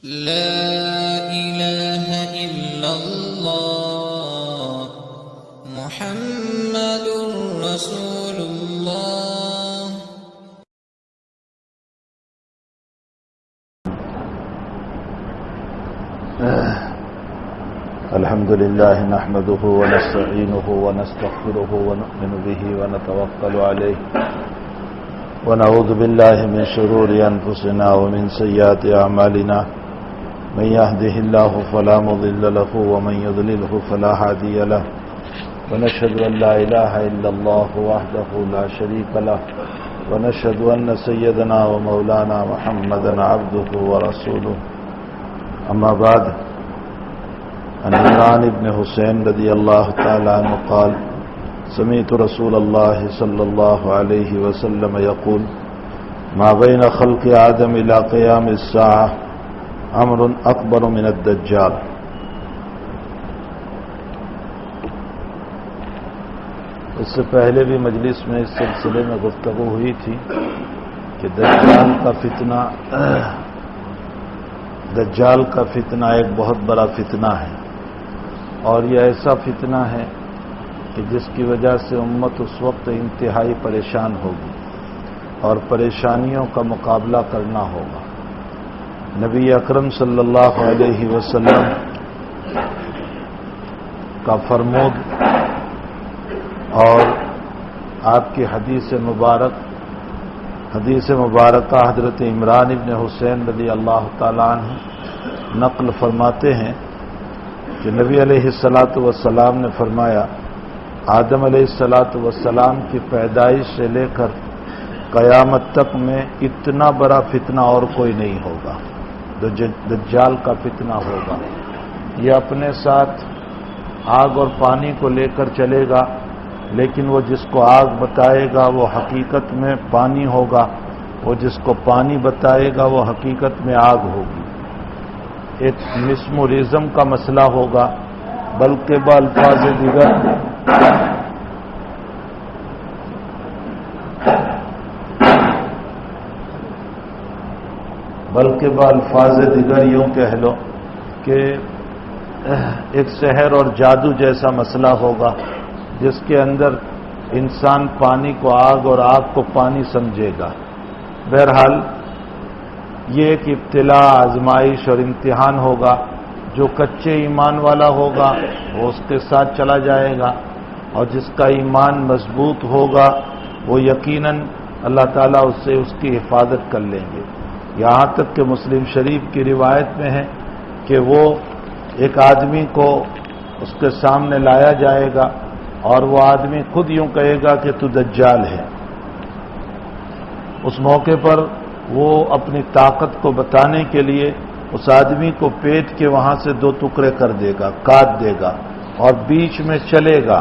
لا إله إلا الله محمد رسول الله. الحمد لله نحمده ونستعينه ونستغفره ونؤمن به ونتوكل عليه ونعوذ بالله من شرور أنفسنا ومن سيئات أعمالنا من يهده الله فلا مضل له ومن يضلله فلا هادي له ونشهد أن لا إله إلا الله وحده لا شريك له ونشهد أن سيدنا ومولانا محمدا عبده ورسوله. أما بعد، عن عمران بن حسين رضي الله تعالى عنه قال: سمعت رسول الله صلى الله عليه وسلم يقول: ما بين خلق آدم إلى قيام الساعة أمر أكبر من الدجال. اس سے پہلے بھی مجلس میں اس سلسلے میں گفتگو ہوئی تھی کہ دجال کا فتنہ ایک بہت بڑا فتنہ ہے، اور یہ ایسا فتنہ ہے کہ جس کی وجہ سے امت اس وقت انتہائی پریشان ہوگی اور پریشانیوں کا مقابلہ کرنا ہوگا. نبی اکرم صلی اللہ علیہ وسلم کا فرمود اور آپ کی حدیث مبارکہ حضرت عمران ابن حسین رضی اللہ تعالیٰ عنہ نقل فرماتے ہیں کہ نبی علیہ الصلاۃ والسلام نے فرمایا: آدم علیہ الصلاۃ والسلام کی پیدائش سے لے کر قیامت تک میں اتنا بڑا فتنہ اور کوئی نہیں ہوگا. دجال کا فتنہ ہوگا. یہ اپنے ساتھ آگ اور پانی کو لے کر چلے گا، لیکن وہ جس کو آگ بتائے گا وہ حقیقت میں پانی ہوگا، وہ جس کو پانی بتائے گا وہ حقیقت میں آگ ہوگی. ایک مسموریزم کا مسئلہ ہوگا، بلکہ بالفاظ دیگر یوں کہہ لو کہ ایک سحر اور جادو جیسا مسئلہ ہوگا، جس کے اندر انسان پانی کو آگ اور آگ کو پانی سمجھے گا. بہرحال یہ ایک ابتلا، آزمائش اور امتحان ہوگا. جو کچے ایمان والا ہوگا وہ اس کے ساتھ چلا جائے گا، اور جس کا ایمان مضبوط ہوگا وہ یقیناً اللہ تعالیٰ اس سے اس کی حفاظت کر لیں گے. یہاں تک کہ مسلم شریف کی روایت میں ہے کہ وہ ایک آدمی کو اس کے سامنے لایا جائے گا اور وہ آدمی خود یوں کہے گا کہ تو دجال ہے. اس موقع پر وہ اپنی طاقت کو بتانے کے لیے اس آدمی کو پیٹ کے وہاں سے 2 ٹکڑے کر دے گا، کاٹ دے گا اور بیچ میں چلے گا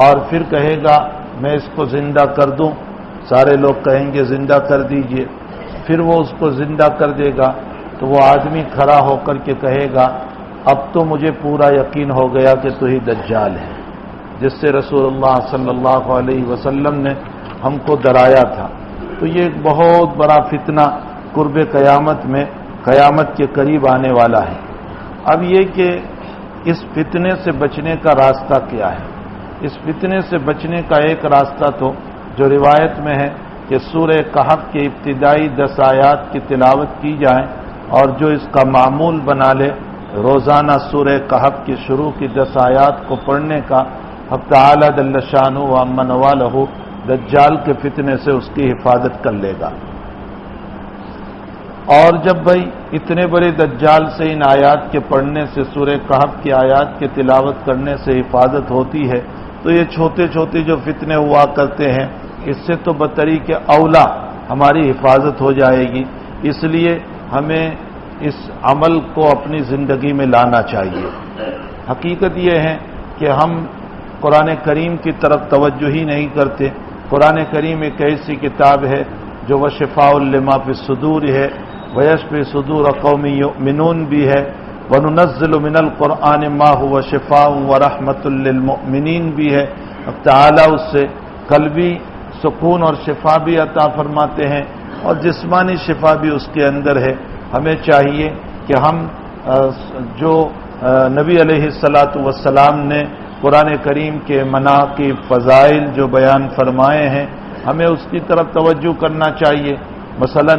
اور پھر کہے گا میں اس کو زندہ کر دوں. سارے لوگ کہیں گے زندہ کر دیجئے. پھر وہ اس کو زندہ کر دے گا تو وہ آدمی کھڑا ہو کر کے کہے گا اب تو مجھے پورا یقین ہو گیا کہ تو ہی دجال ہے، جس سے رسول اللہ صلی اللہ علیہ وسلم نے ہم کو ڈرایا تھا. تو یہ ایک بہت بڑا فتنہ قرب قیامت میں قیامت کے قریب آنے والا ہے. اب یہ کہ اس فتنے سے بچنے کا راستہ کیا ہے؟ اس فتنے سے بچنے کا ایک راستہ تو جو روایت میں ہے کہ سورہ کہف کے ابتدائی 10 آیات کی تلاوت کی جائے اور جو اس کا معمول بنا لے روزانہ سورہ کہف کی شروع کی 10 آیات کو پڑھنے کا، حق تعالی جل شانہ و امن والہ دجال کے فتنے سے اس کی حفاظت کر لے گا. اور جب بھائی اتنے بڑے دجال سے ان آیات کے پڑھنے سے، سورہ کہف کی آیات کے تلاوت کرنے سے حفاظت ہوتی ہے، تو یہ چھوٹے چھوٹے جو فتنے ہوا کرتے ہیں اس سے تو بطریق اولا ہماری حفاظت ہو جائے گی. اس لیے ہمیں اس عمل کو اپنی زندگی میں لانا چاہیے. حقیقت یہ ہے کہ ہم قرآن کریم کی طرف توجہ ہی نہیں کرتے. قرآن کریم ایک ایسی کتاب ہے جو وشفاء لما فی الصدور ہے، ویشفی صدور قوم یؤمنون بھی ہے، وَنُنَزِّلُ مِنَ الْقُرْآنِ مَا هُوَ شِفَاءٌ وَرَحْمَةٌ لِّلْمُؤْمِنِينَ بھی ہے. اب تعالیٰ اس سے قلبی سکون اور شفا بھی عطا فرماتے ہیں اور جسمانی شفا بھی اس کے اندر ہے. ہمیں چاہیے کہ ہم جو نبی علیہ الصلاۃ والسلام نے قرآن کریم کے مناقب فضائل جو بیان فرمائے ہیں ہمیں اس کی طرف توجہ کرنا چاہیے. مثلا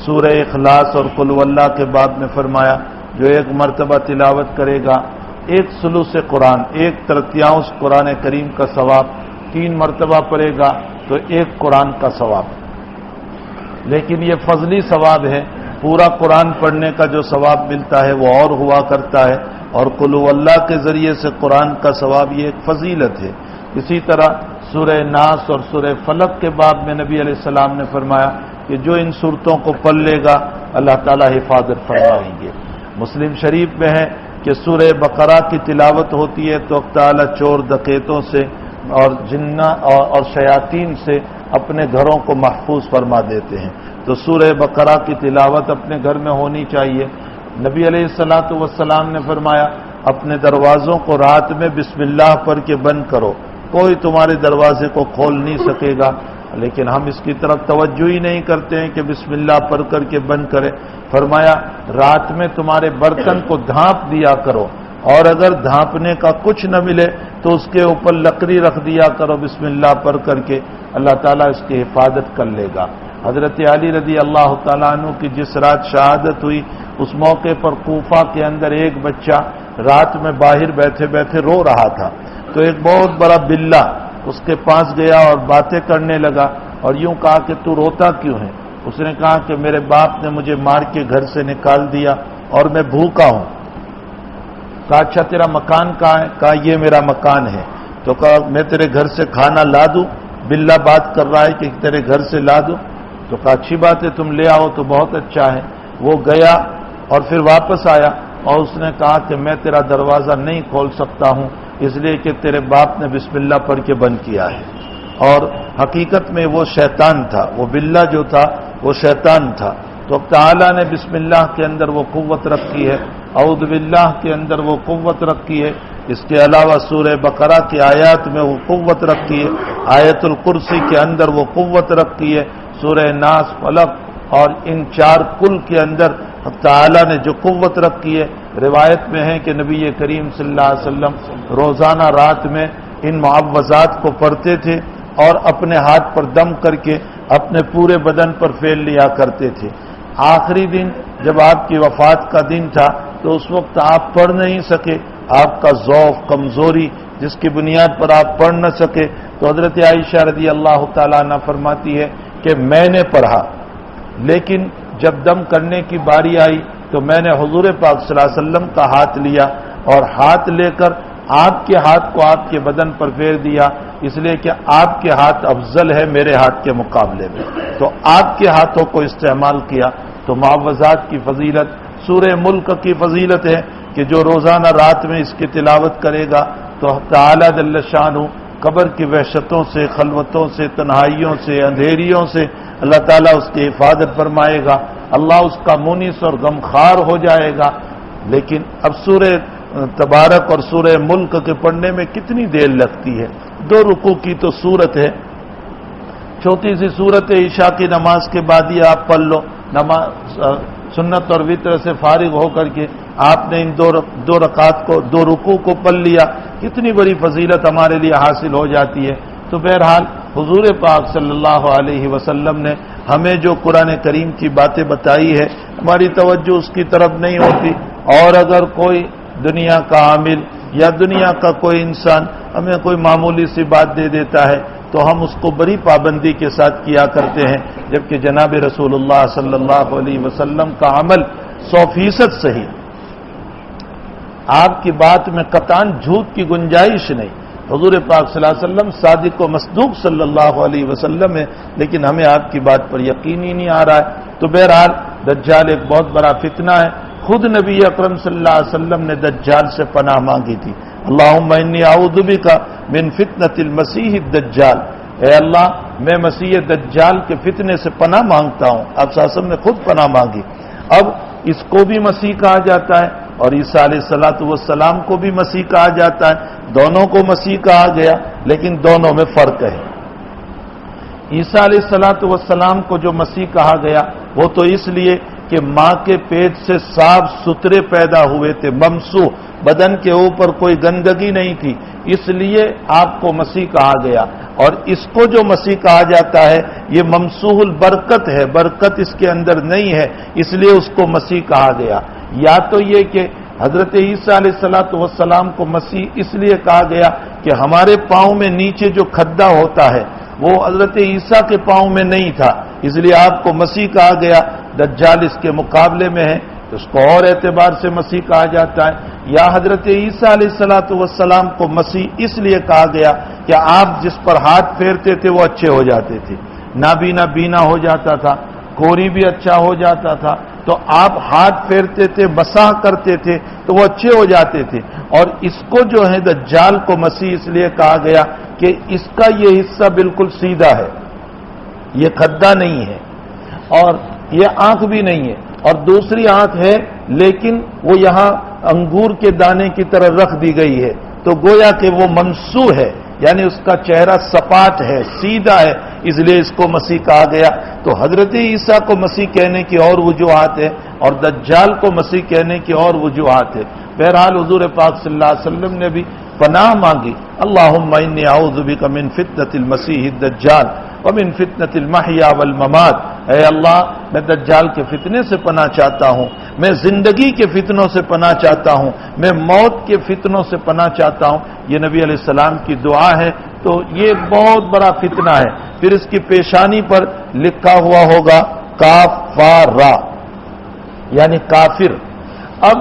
سورہ اخلاص اور قل واللہ کے باب میں فرمایا جو ایک مرتبہ تلاوت کرے گا ایک ثلث قرآن، ایک ترتیاؤں قرآن کریم کا ثواب، 3 مرتبہ پڑھے گا تو ایک قرآن کا ثواب. لیکن یہ فضلی ثواب ہے، پورا قرآن پڑھنے کا جو ثواب ملتا ہے وہ اور ہوا کرتا ہے، اور قل واللہ کے ذریعے سے قرآن کا ثواب یہ ایک فضیلت ہے. اسی طرح سورہ ناس اور سورہ فلق کے باب میں نبی علیہ السلام نے فرمایا کہ جو ان صورتوں کو پڑھ لے گا اللہ تعالیٰ حفاظت فرمائیں گے. مسلم شریف میں ہے کہ سورہ بقرہ کی تلاوت ہوتی ہے تو تعالیٰ چور ڈکیتوں سے اور جنہ اور شیاطین سے اپنے گھروں کو محفوظ فرما دیتے ہیں. تو سورہ بقرہ کی تلاوت اپنے گھر میں ہونی چاہیے. نبی علیہ الصلاۃ والسلام نے فرمایا اپنے دروازوں کو رات میں بسم اللہ پڑھ کے بند کرو، کوئی تمہارے دروازے کو کھول نہیں سکے گا. لیکن ہم اس کی طرف توجہ ہی نہیں کرتے ہیں کہ بسم اللہ پڑھ کر کے بند کرے. فرمایا رات میں تمہارے برتن کو ڈھانپ دیا کرو، اور اگر ڈھانپنے کا کچھ نہ ملے تو اس کے اوپر لکڑی رکھ دیا کرو بسم اللہ پڑھ کر کے، اللہ تعالیٰ اس کی حفاظت کر لے گا. حضرت علی رضی اللہ تعالیٰ عنہ کی جس رات شہادت ہوئی اس موقع پر کوفہ کے اندر ایک بچہ رات میں باہر بیٹھے بیٹھے رو رہا تھا، تو ایک بہت بڑا بلہ اس کے پاس گیا اور باتیں کرنے لگا اور یوں کہا کہ تو روتا کیوں ہے؟ اس نے کہا کہ میرے باپ نے مجھے مار کے گھر سے نکال دیا اور میں بھوکا ہوں. کہا اچھا تیرا مکان کہاں ہے؟ کہا یہ میرا مکان ہے. تو کہا میں تیرے گھر سے کھانا لا دوں؟ بلہ بات کر رہا ہے کہ تیرے گھر سے لا دوں. تو کہا اچھی بات ہے تم لے آؤ تو بہت اچھا ہے. وہ گیا اور پھر واپس آیا اور اس نے کہا کہ میں تیرا دروازہ نہیں کھول سکتا ہوں اس لیے کہ تیرے باپ نے بسم اللہ پڑھ کے بند کیا ہے. اور حقیقت میں وہ شیطان تھا، وہ بلہ جو تھا وہ شیطان تھا. تو اب تعالیٰ نے بسم اللہ کے اندر وہ قوت رکھی ہے، اعوذ باللہ کے اندر وہ قوت رکھی ہے. اس کے علاوہ سورہ بقرہ کی آیات میں وہ قوت رکھی ہے، آیت الکرسی کے اندر وہ قوت رکھی ہے، سورہ ناس فلق اور ان 4 کل کے اندر تعالیٰ نے جو قوت رکھی ہے. روایت میں ہے کہ نبی کریم صلی اللہ علیہ وسلم روزانہ رات میں ان معوذات کو پڑھتے تھے اور اپنے ہاتھ پر دم کر کے اپنے پورے بدن پر پھیل لیا کرتے تھے. آخری دن جب آپ کی وفات کا دن تھا تو اس وقت آپ پڑھ نہیں سکے، آپ کا ضعف کمزوری جس کی بنیاد پر آپ پڑھ نہ سکے. تو حضرت عائشہ رضی اللہ تعالیٰ عنہ فرماتی ہے کہ میں نے پڑھا، لیکن جب دم کرنے کی باری آئی تو میں نے حضور پاک صلی اللہ علیہ وسلم کا ہاتھ لیا اور ہاتھ لے کر آپ کے ہاتھ کو آپ کے بدن پر پھیر دیا، اس لیے کہ آپ کے ہاتھ افضل ہے میرے ہاتھ کے مقابلے میں. تو آپ کے ہاتھوں کو استعمال کیا. تو معوذات کی فضیلت، سورہ ملک کی فضیلت ہے کہ جو روزانہ رات میں اس کی تلاوت کرے گا تو تعالیٰ جل شانہ قبر کی وحشتوں سے، خلوتوں سے، تنہائیوں سے، اندھیریوں سے اللہ تعالیٰ اس کی حفاظت فرمائے گا. اللہ اس کا مونس اور غمخوار ہو جائے گا. لیکن اب سورہ تبارک اور سورہ ملک کے پڑھنے میں کتنی دیر لگتی ہے؟ 2 رکوع کی تو سورت ہے، چھوٹی سی سورت ہے. عشاء کی نماز کے بعد ہی آپ پڑھ لو، نماز سنت اور وطر سے فارغ ہو کر کے آپ نے ان 2 رکعات کو 2 رکوع کو پڑھ لیا. کتنی بڑی فضیلت ہمارے لیے حاصل ہو جاتی ہے. تو بہرحال حضور پاک صلی اللہ علیہ وسلم نے ہمیں جو قرآن کریم کی باتیں بتائی ہے ہماری توجہ اس کی طرف نہیں ہوتی. اور اگر کوئی دنیا کا عامل یا دنیا کا کوئی انسان ہمیں کوئی معمولی سی بات دے دیتا ہے تو ہم اس کو بڑی پابندی کے ساتھ کیا کرتے ہیں، جبکہ جناب رسول اللہ صلی اللہ علیہ وسلم کا عمل 100% صحیح. آپ کی بات میں قطعاً جھوٹ کی گنجائش نہیں. حضور پاک صلی اللہ علیہ وسلم صادق و مصدوق صلی اللہ علیہ وسلم ہے، لیکن ہمیں آپ کی بات پر یقین ہی نہیں آ رہا ہے. تو بہرحال دجال ایک بہت بڑا فتنہ ہے. خود نبی اکرم صلی اللہ علیہ وسلم نے دجال سے پناہ مانگی تھی. اللہم انی اعوذ بک من فتنۃ المسیح الدجال، اے اللہ میں مسیح دجال کے فتنے سے پناہ مانگتا ہوں. آپ صلی اللہ علیہ وسلم نے خود پناہ مانگی. اب اس کو بھی مسیح کہا جاتا ہے اور عیسیٰ علیہ السلام کو بھی مسیح کہا جاتا ہے. دونوں کو مسیح کہا گیا لیکن دونوں میں فرق ہے. عیسیٰ علیہ السلام کو جو مسیح کہا گیا وہ تو اس لیے کہ ماں کے پیٹ سے صاف ستھرے پیدا ہوئے تھے، ممسوح، بدن کے اوپر کوئی گندگی نہیں تھی، اس لیے آپ کو مسیح کہا گیا۔ اور اس کو جو مسیح کہا جاتا ہے یہ ممسوح البرکت ہے، برکت اس کے اندر نہیں ہے، اس لیے اس کو مسیح کہا گیا۔ یا تو یہ کہ حضرت عیسیٰ علیہ السلام کو مسیح اس لیے کہا گیا کہ ہمارے پاؤں میں نیچے جو کھڈا ہوتا ہے وہ حضرت عیسیٰ کے پاؤں میں نہیں تھا، اس لیے آپ کو مسیح کہا گیا۔ دجال اس کے مقابلے میں ہے تو اس کو اور اعتبار سے مسیح کہا جاتا ہے۔ یا حضرت عیسیٰ علیہ السلام کو مسیح اس لیے کہا گیا کہ آپ جس پر ہاتھ پھیرتے تھے وہ اچھے ہو جاتے تھے، نابینا بینا ہو جاتا تھا، کوری بھی اچھا ہو جاتا تھا، تو آپ ہاتھ پھیرتے تھے، مسح کرتے تھے تو وہ اچھے ہو جاتے تھے۔ اور اس کو جو ہے دجال کو مسیح اس لیے کہا گیا کہ اس کا یہ حصہ بالکل سیدھا ہے، یہ کھڈا نہیں ہے اور یہ آنکھ بھی نہیں ہے، اور دوسری آنکھ ہے لیکن وہ یہاں انگور کے دانے کی طرح رکھ دی گئی ہے، تو گویا کہ وہ ممسوح ہے، یعنی اس کا چہرہ سپاٹ ہے، سیدھا ہے، اس لیے اس کو مسیح کہا گیا۔ تو حضرت عیسیٰ کو مسیح کہنے کی اور وجوہات ہے اور دجال کو مسیح کہنے کی اور وجوہات ہے۔ بہرحال حضور پاک صلی اللہ علیہ وسلم نے بھی پناہ مانگی، اللہم انی اعوذ بک من فتنۃ المسیح الدجال ومن فتنۃ المحیا والممات، اے اللہ میں دجال کے فتنے سے پناہ چاہتا ہوں، میں زندگی کے فتنوں سے پناہ چاہتا ہوں، میں موت کے فتنوں سے پناہ چاہتا ہوں۔ یہ نبی علیہ السلام کی دعا ہے، تو یہ بہت بڑا فتنہ ہے۔ پھر اس کی پیشانی پر لکھا ہوا ہوگا کافارا، یعنی کافر۔ اب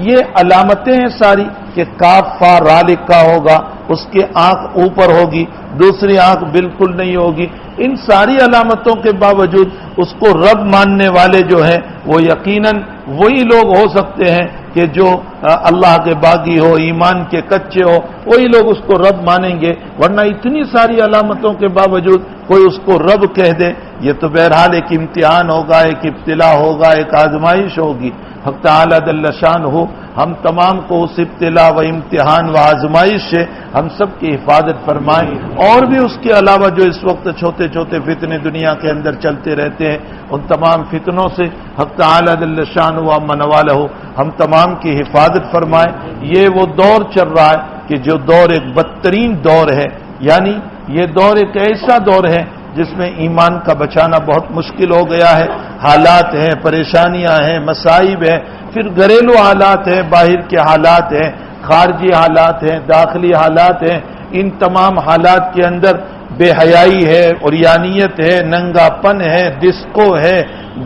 یہ علامتیں ہیں ساری کہ کافارا لکھا ہوگا، اس کی آنکھ اوپر ہوگی، دوسری آنکھ بالکل نہیں ہوگی۔ ان ساری علامتوں کے باوجود اس کو رب ماننے والے جو ہیں وہ یقیناً وہی لوگ ہو سکتے ہیں کہ جو اللہ کے باغی ہو، ایمان کے کچے ہو، وہی لوگ اس کو رب مانیں گے، ورنہ اتنی ساری علامتوں کے باوجود کوئی اس کو رب کہہ دے، یہ تو بہرحال ایک امتحان ہوگا، ایک ابتلا ہوگا، ایک آزمائش ہوگی۔ حق تعالی جل شانہ ہم تمام کو اس ابتلا و امتحان و آزمائش سے ہم سب کی حفاظت فرمائیں، اور بھی اس کے علاوہ جو اس وقت چھوٹے چھوٹے فتنے دنیا کے اندر چلتے رہتے ہیں ان تمام فتنوں سے حق تعالی جل شانہ و من والہ ہم تمام کی حفاظت فرمائیں۔ یہ وہ دور چل رہا ہے کہ جو دور ایک بدترین دور ہے، یعنی یہ دور ایک ایسا دور ہے جس میں ایمان کا بچانا بہت مشکل ہو گیا ہے۔ حالات ہیں، پریشانیاں ہیں، مصائب ہیں، پھر گھریلو حالات ہیں، باہر کے حالات ہیں، خارجی حالات ہیں، داخلی حالات ہیں۔ ان تمام حالات کے اندر بے حیائی ہے، عریانیت ہے، ننگا پن ہے، ڈسکو ہے،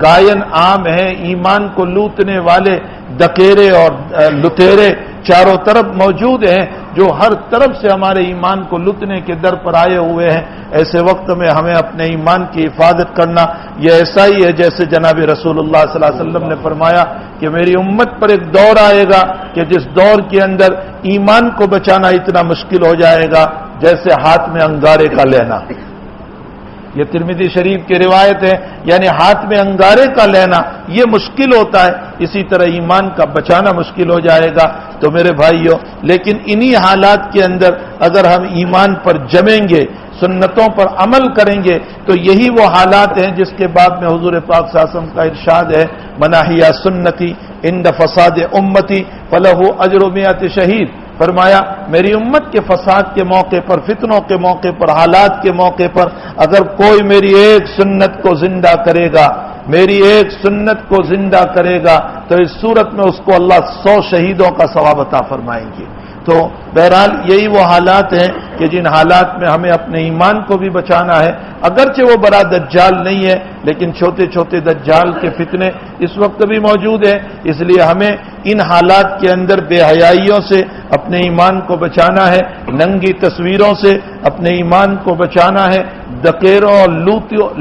گائن عام ہے، ایمان کو لوٹنے والے ڈکیرے اور لٹیرے چاروں طرف موجود ہیں جو ہر طرف سے ہمارے ایمان کو لوٹنے کے در پر آئے ہوئے ہیں۔ ایسے وقت میں ہمیں اپنے ایمان کی حفاظت کرنا یہ ایسا ہی ہے جیسے جناب رسول اللہ صلی اللہ علیہ وسلم نے فرمایا کہ میری امت پر ایک دور آئے گا کہ جس دور کے اندر ایمان کو بچانا اتنا مشکل ہو جائے گا جیسے ہاتھ میں انگارے کا لینا۔ یہ ترمذی شریف کی روایت ہے، یعنی ہاتھ میں انگارے کا لینا یہ مشکل ہوتا ہے، اسی طرح ایمان کا بچانا مشکل ہو جائے گا۔ تو میرے بھائیوں، لیکن انہی حالات کے اندر اگر ہم ایمان پر جمیں گے، سنتوں پر عمل کریں گے، تو یہی وہ حالات ہیں جس کے بعد میں حضور پاک صلی اللہ علیہ وسلم کا ارشاد ہے مناحیا سنتی عند فساد امتی فلہ اجر 100 شہید۔ فرمایا میری امت کے فساد کے موقع پر، فتنوں کے موقع پر، حالات کے موقع پر اگر کوئی میری ایک سنت کو زندہ کرے گا، میری ایک سنت کو زندہ کرے گا، تو اس صورت میں اس کو اللہ 100 شہیدوں کا ثواب عطا فرمائیں گے۔ تو بہرحال یہی وہ حالات ہیں کہ جن حالات میں ہمیں اپنے ایمان کو بھی بچانا ہے، اگرچہ وہ بڑا دجال نہیں ہے لیکن چھوٹے چھوٹے دجال کے فتنے اس وقت بھی موجود ہیں، اس لیے ہمیں ان حالات کے اندر بے حیائیوں سے اپنے ایمان کو بچانا ہے، ننگی تصویروں سے اپنے ایمان کو بچانا ہے، ڈکیروں اور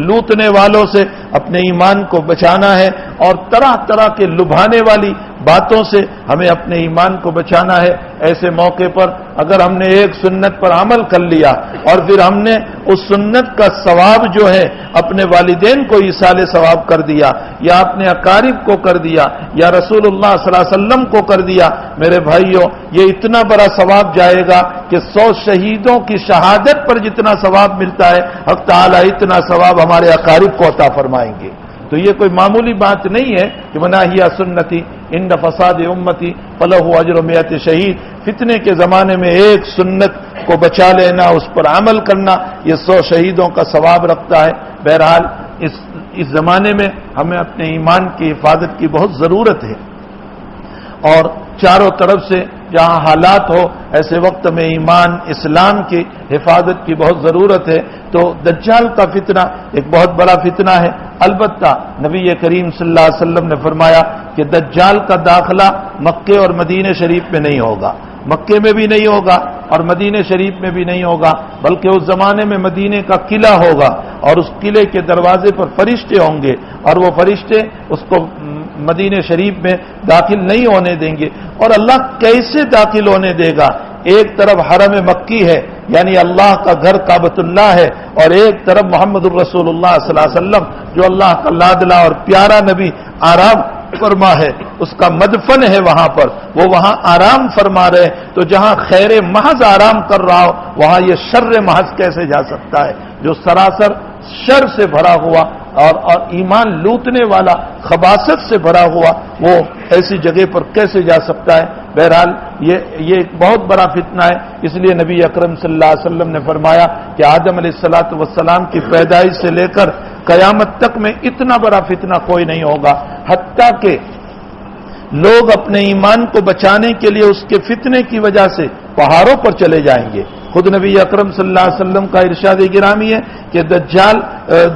لوٹنے والوں سے اپنے ایمان کو بچانا ہے، اور طرح طرح کے لبھانے والی باتوں سے ہمیں اپنے ایمان کو بچانا ہے۔ ایسے موقع پر اگر ہم نے ایک سنت پر عمل کر لیا اور پھر ہم نے اس سنت کا ثواب جو ہے اپنے والدین کو ایصال ثواب کر دیا، یا اپنے اقارب کو کر دیا، یا رسول اللہ صلی اللہ علیہ وسلم کو کر دیا، میرے بھائیوں یہ اتنا بڑا ثواب جائے گا کہ 100 شہیدوں کی شہادت پر جتنا ثواب ملتا ہے حق تعالی اتنا ثواب ہمارے اقارب کو عطا فرمائیں گے۔ تو یہ کوئی معمولی بات نہیں ہے کہ مناہیہ سنتی ان فساد امتی فلہ اجر مئات شہید. فتنے کے زمانے میں ایک سنت کو بچا لینا، اس پر عمل کرنا، یہ 100 شہیدوں کا ثواب رکھتا ہے. بہرحال اس زمانے میں ہمیں اپنے ایمان کی حفاظت کی بہت ضرورت ہے، اور چاروں طرف سے جہاں حالات ہو ایسے وقت میں ایمان اسلام کی حفاظت کی بہت ضرورت ہے. تو دجال کا فتنہ ایک بہت بڑا فتنہ ہے. البتہ نبی کریم صلی اللہ علیہ وسلم نے فرمایا کہ دجال کا داخلہ مکے اور مدینہ شریف میں نہیں ہوگا، مکے میں بھی نہیں ہوگا اور مدینہ شریف میں بھی نہیں ہوگا، بلکہ اس زمانے میں مدینہ کا قلعہ ہوگا اور اس قلعے کے دروازے پر فرشتے ہوں گے، اور وہ فرشتے اس کو مدینہ شریف میں داخل نہیں ہونے دیں گے. اور اللہ کیسے داخل ہونے دے گا؟ ایک طرف حرم مکی ہے یعنی اللہ کا گھر کعبۃ اللہ ہے، اور ایک طرف محمد الرسول اللہ صلی اللہ علیہ وسلم جو اللہ کا لاڈلا اور پیارا نبی آرام فرما ہے، اس کا مدفن ہے وہاں پر، وہ وہاں آرام فرما رہے. تو جہاں خیر محض آرام کر رہا ہو وہاں یہ شر محض کیسے جا سکتا ہے؟ جو سراسر شر سے بھرا ہوا اور ایمان لوٹنے والا خباثت سے بھرا ہوا وہ ایسی جگہ پر کیسے جا سکتا ہے؟ بہرحال یہ ایک بہت بڑا فتنہ ہے. اس لیے نبی اکرم صلی اللہ علیہ وسلم نے فرمایا کہ آدم علیہ الصلوۃ والسلام کی پیدائش سے لے کر قیامت تک میں اتنا بڑا فتنہ کوئی نہیں ہوگا، حتیٰ کہ لوگ اپنے ایمان کو بچانے کے لیے اس کے فتنے کی وجہ سے پہاڑوں پر چلے جائیں گے. خود نبی اکرم صلی اللہ علیہ وسلم کا ارشاد گرامی ہے کہ دجال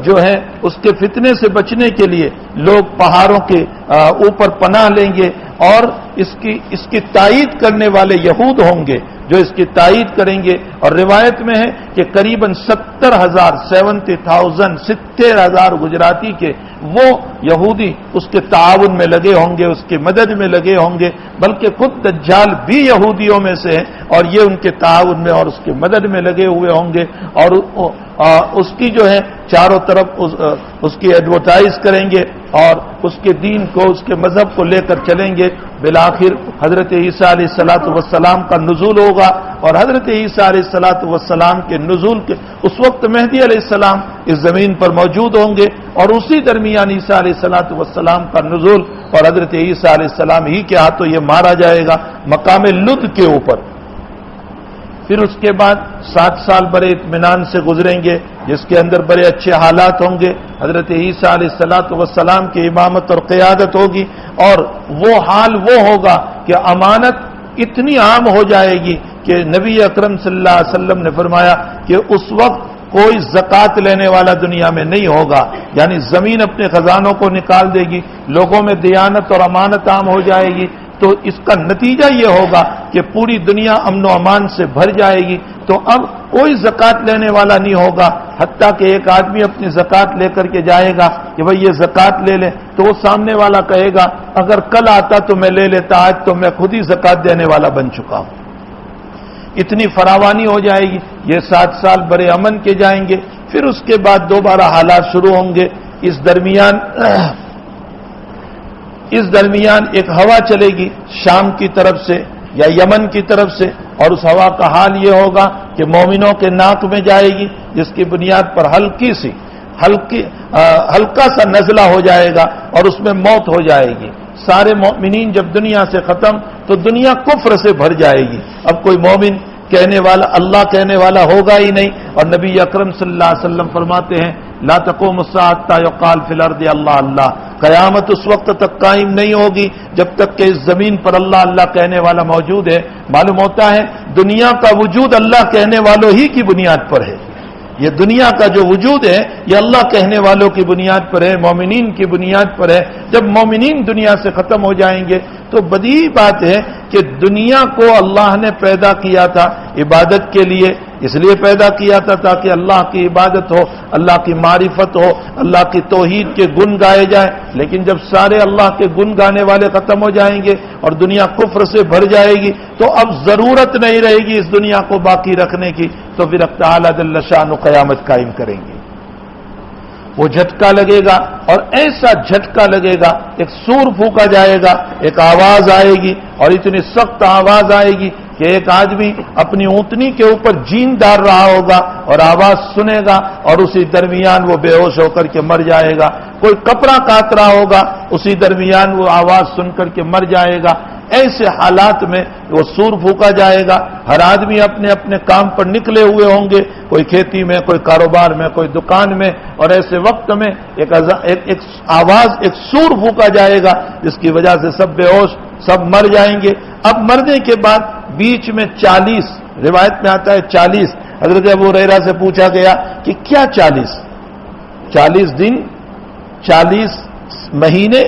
جو ہے اس کے فتنے سے بچنے کے لیے لوگ پہاڑوں کے اوپر پناہ لیں گے، اور اس کی تائید کرنے والے یہود ہوں گے جو اس کی تائید کریں گے. اور روایت میں ہے کہ قریباً 70,000 گجراتی کے وہ یہودی اس کے تعاون میں لگے ہوں گے، اس کی مدد میں لگے ہوں گے، بلکہ خود دجال بھی یہودیوں میں سے ہے اور یہ ان کے تعاون میں اور اس کی مدد میں لگے ہوئے ہوں گے، اور اس کی جو ہے چاروں طرف اس کی ایڈورٹائز کریں گے اور اس کے دین کو، اس کے مذہب کو لے کر چلیں گے. بالآخر حضرت عیسیٰ علیہ الصلوۃ والسلام کا نزول ہوگا، اور حضرت عیسیٰ علیہ الصلوۃ والسلام کے نزول کے اس وقت مہدی علیہ السلام اس زمین پر موجود ہوں گے، اور اسی درمیان عیسیٰ علیہ الصلوۃ والسلام کا نزول اور حضرت عیسیٰ علیہ السلام ہی کے ہاتھوں یہ مارا جائے گا مقام لد کے اوپر. پھر اس کے بعد 7 سال بڑے اطمینان سے گزریں گے جس کے اندر بڑے اچھے حالات ہوں گے. حضرت عیسیٰ علیہ الصلوۃ والسلام کی امامت اور قیادت ہوگی، اور وہ حال وہ ہوگا کہ امانت اتنی عام ہو جائے گی کہ نبی اکرم صلی اللہ علیہ وسلم نے فرمایا کہ اس وقت کوئی زکوٰۃ لینے والا دنیا میں نہیں ہوگا، یعنی زمین اپنے خزانوں کو نکال دے گی، لوگوں میں دیانت اور امانت عام ہو جائے گی. تو اس کا نتیجہ یہ ہوگا کہ پوری دنیا امن و امان سے بھر جائے گی. تو اب کوئی زکوٰۃ لینے والا نہیں ہوگا، حتیٰ کہ ایک آدمی اپنی زکوٰۃ لے کر کے جائے گا کہ بھئی یہ زکوٰۃ لے لیں، تو وہ سامنے والا کہے گا اگر کل آتا تو میں لے لیتا، آج تو میں خود ہی زکوٰۃ دینے والا بن چکا ہوں. اتنی فراوانی ہو جائے گی. یہ 7 سال بڑے امن کے جائیں گے. پھر اس کے بعد دوبارہ حالات شروع ہوں گے. اس درمیان ایک ہوا چلے گی شام کی طرف سے یا یمن کی طرف سے، اور اس ہوا کا حال یہ ہوگا کہ مومنوں کے ناک میں جائے گی، جس کی بنیاد پر ہلکا سا نزلہ ہو جائے گا اور اس میں موت ہو جائے گی. سارے مومنین جب دنیا سے ختم تو دنیا کفر سے بھر جائے گی. اب کوئی مومن کہنے والا، اللہ کہنے والا ہوگا ہی نہیں. اور نبی اکرم صلی اللہ علیہ وسلم فرماتے ہیں لا تقوم الساعة حتى يقال في الارض اللہ اللہ. قیامت اس وقت تک قائم نہیں ہوگی جب تک کہ اس زمین پر اللہ اللہ کہنے والا موجود ہے. معلوم ہوتا ہے دنیا کا وجود اللہ کہنے والوں ہی کی بنیاد پر ہے. یہ دنیا کا جو وجود ہے یہ اللہ کہنے والوں کی بنیاد پر ہے، مومنین کی بنیاد پر ہے. جب مومنین دنیا سے ختم ہو جائیں گے تو بدیہی بات ہے کہ دنیا کو اللہ نے پیدا کیا تھا عبادت کے لیے، اس لیے پیدا کیا تھا تاکہ اللہ کی عبادت ہو، اللہ کی معرفت ہو، اللہ کی توحید کے گن گائے جائیں. لیکن جب سارے اللہ کے گن گانے والے ختم ہو جائیں گے اور دنیا کفر سے بھر جائے گی تو اب ضرورت نہیں رہے گی اس دنیا کو باقی رکھنے کی. تو پھر تعالی جل شان قیامت قائم کریں گے. وہ جھٹکا لگے گا اور ایسا جھٹکا لگے گا، ایک سور پھونکا جائے گا، ایک آواز آئے گی اور اتنی سخت آواز آئے گی کہ ایک آدمی اپنی اونٹنی کے اوپر جین ڈال رہا ہوگا اور آواز سنے گا اور اسی درمیان وہ بے ہوش ہو کر کے مر جائے گا، کوئی کپڑا کاٹ رہا ہوگا اسی درمیان وہ آواز سن کر کے مر جائے گا۔ ایسے حالات میں وہ سور پھونکا جائے گا، ہر آدمی اپنے اپنے کام پر نکلے ہوئے ہوں گے، کوئی کھیتی میں، کوئی کاروبار میں، کوئی دکان میں، اور ایسے وقت میں ایک آواز، ایک سور پھونکا جائے گا جس کی وجہ سے سب بے ہوش، سب مر جائیں گے۔ اب مرنے کے بعد بیچ میں 40، روایت میں آتا ہے 40، حضرت ابو ہریرہ سے پوچھا گیا کہ کیا 40 دن، 40 مہینے،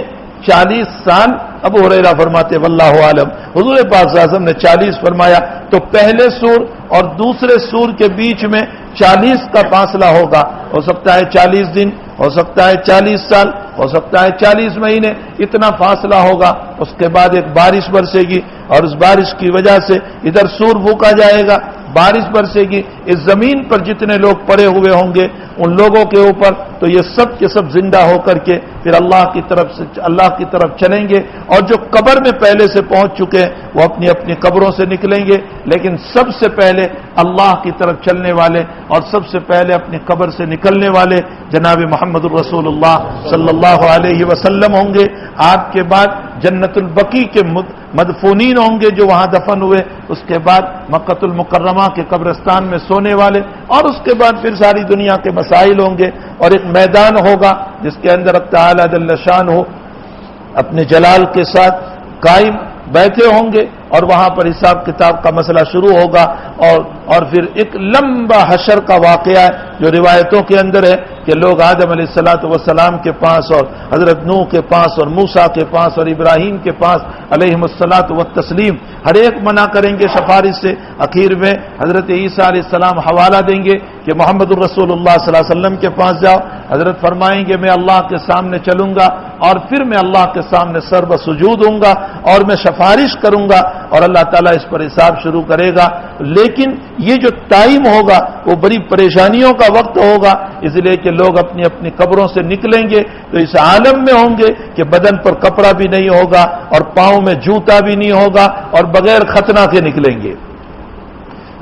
40 سال؟ ابو ہریرہ فرماتے واللہ عالم، حضور پاک صلی اللہ علیہ وسلم نے 40 فرمایا تو پہلے سور اور دوسرے سور کے بیچ میں 40 کا فاصلہ ہوگا، ہو سکتا ہے 40 دن، ہو سکتا ہے 40 سال، ہو سکتا ہے 40 مہینے، اتنا فاصلہ ہوگا۔ اس کے بعد ایک بارش برسے گی اور اس بارش کی وجہ سے ادھر سور پھونکا جائے گا، بارش برسے گی، اس زمین پر جتنے لوگ پڑے ہوئے ہوں گے ان لوگوں کے اوپر تو یہ سب کے سب زندہ ہو کر کے پھر اللہ کی طرف چلیں گے، اور جو قبر میں پہلے سے پہنچ چکے ہیں وہ اپنی اپنی قبروں سے نکلیں گے، لیکن سب سے پہلے اللہ کی طرف چلنے والے اور سب سے پہلے اپنی قبر سے نکلنے والے جناب محمد الرسول اللہ صلی اللہ علیہ وسلم ہوں گے۔ آپ کے بعد جنت البقیع کے مدفونین ہوں گے جو وہاں دفن ہوئے، اس کے بعد مکۃ المکرمہ کے قبرستان میں سونے والے، اور اس کے بعد پھر ساری دنیا کے مسائل ہوں گے، اور ایک میدان ہوگا جس کے اندر تعالی جل شانہ اپنے جلال کے ساتھ قائم بیٹھے ہوں گے، اور وہاں پر حساب کتاب کا مسئلہ شروع ہوگا، اور پھر ایک لمبا حشر کا واقعہ ہے جو روایتوں کے اندر ہے کہ لوگ آدم علیہ الصلوۃ والسلام کے پاس اور حضرت نوح کے پاس اور موسیٰ کے پاس اور ابراہیم کے پاس علیہم الصلوۃ والتسلیم ہر ایک منع کریں گے سفارش سے، اخیر میں حضرت عیسیٰ علیہ السلام حوالہ دیں گے کہ محمد الرسول اللہ صلی اللہ علیہ وسلم کے پاس جاؤ، حضرت فرمائیں گے میں اللہ کے سامنے چلوں گا اور پھر میں اللہ کے سامنے سر بسجود ہوں گا اور میں سفارش کروں گا اور اللہ تعالیٰ اس پر حساب شروع کرے گا، لیکن یہ جو ٹائم ہوگا وہ بڑی پریشانیوں کا وقت ہوگا، اس لیے کہ لوگ اپنی اپنی قبروں سے نکلیں گے تو اس عالم میں ہوں گے کہ بدن پر کپڑا بھی نہیں ہوگا اور پاؤں میں جوتا بھی نہیں ہوگا اور بغیر ختنہ کے نکلیں گے،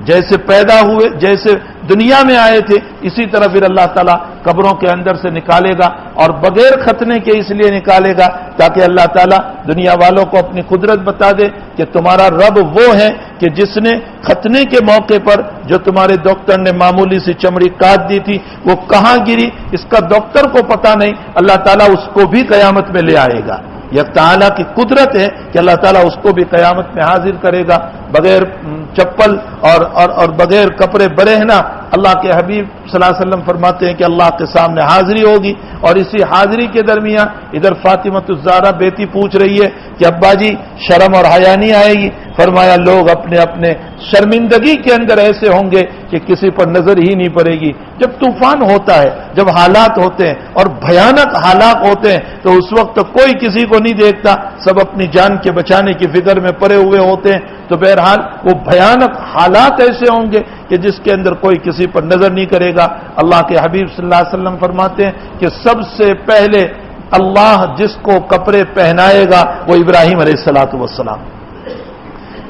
جیسے پیدا ہوئے، جیسے دنیا میں آئے تھے اسی طرح پھر اللہ تعالیٰ قبروں کے اندر سے نکالے گا، اور بغیر ختنے کے اس لیے نکالے گا تاکہ اللہ تعالیٰ دنیا والوں کو اپنی قدرت بتا دے کہ تمہارا رب وہ ہے کہ جس نے ختنے کے موقع پر جو تمہارے ڈاکٹر نے معمولی سی چمڑی کاٹ دی تھی وہ کہاں گری اس کا ڈاکٹر کو پتا نہیں، اللہ تعالیٰ اس کو بھی قیامت میں لے آئے گا۔ یہ تعالیٰ کی قدرت ہے کہ اللہ تعالیٰ اس کو بھی قیامت میں حاضر کرے گا بغیر چپل اور بغیر کپڑے برہنا۔ اللہ کے حبیب صلی اللہ علیہ وسلم فرماتے ہیں کہ اللہ کے سامنے حاضری ہوگی، اور اسی حاضری کے درمیان ادھر فاطمۃ الزہرا بیٹی پوچھ رہی ہے کہ ابا جی شرم اور حیا نہیں آئے گی؟ فرمایا لوگ اپنے اپنے شرمندگی کے اندر ایسے ہوں گے کہ کسی پر نظر ہی نہیں پڑے گی۔ جب طوفان ہوتا ہے، جب حالات ہوتے ہیں اور بھیانک حالات ہوتے ہیں تو اس وقت کوئی کسی کو نہیں دیکھتا، سب اپنی جان کے بچانے کی فکر میں پڑے ہوئے ہوتے ہیں، تو بہرحال وہ بھیانک حالات ایسے ہوں گے کہ جس کے اندر کوئی کسی پر نظر نہیں کرے گا۔ اللہ کے حبیب صلی اللہ علیہ وسلم فرماتے ہیں کہ سب سے پہلے اللہ جس کو کپڑے پہنائے گا وہ ابراہیم علیہ الصلوۃ والسلام،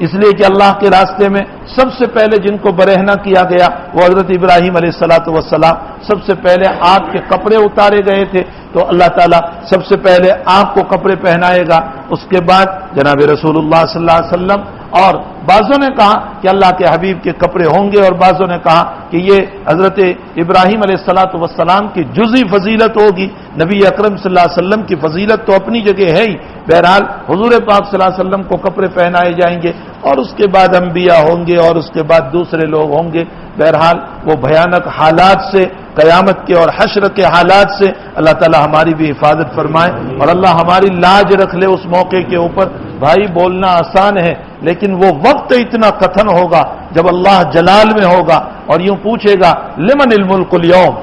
اس لیے کہ اللہ کے راستے میں سب سے پہلے جن کو برہنہ کیا گیا وہ حضرت ابراہیم علیہ الصلوۃ والسلام، سب سے پہلے آپ کے کپڑے اتارے گئے تھے تو اللہ تعالیٰ سب سے پہلے آپ کو کپڑے پہنائے گا، اس کے بعد جناب رسول اللہ صلی اللہ علیہ وسلم، اور بعضوں نے کہا کہ اللہ کے حبیب کے کپڑے ہوں گے اور بعضوں نے کہا کہ یہ حضرت ابراہیم علیہ الصلوۃ والسلام کی جزئی فضیلت ہوگی، نبی اکرم صلی اللہ علیہ وسلم کی فضیلت تو اپنی جگہ ہے ہی، بہرحال حضور پاک صلی اللہ علیہ وسلم کو کپڑے پہنائے جائیں گے، اور اس کے بعد انبیاء ہوں گے اور اس کے بعد دوسرے لوگ ہوں گے۔ بہرحال وہ بھیانک حالات سے، قیامت کے اور حشر کے حالات سے اللہ تعالیٰ ہماری بھی حفاظت فرمائے اور اللہ ہماری لاج رکھ لے اس موقع کے اوپر۔ بھائی بولنا آسان ہے لیکن وہ وقت اتنا کٹھن ہوگا جب اللہ جلال میں ہوگا اور یوں پوچھے گا لمن الملک اليوم،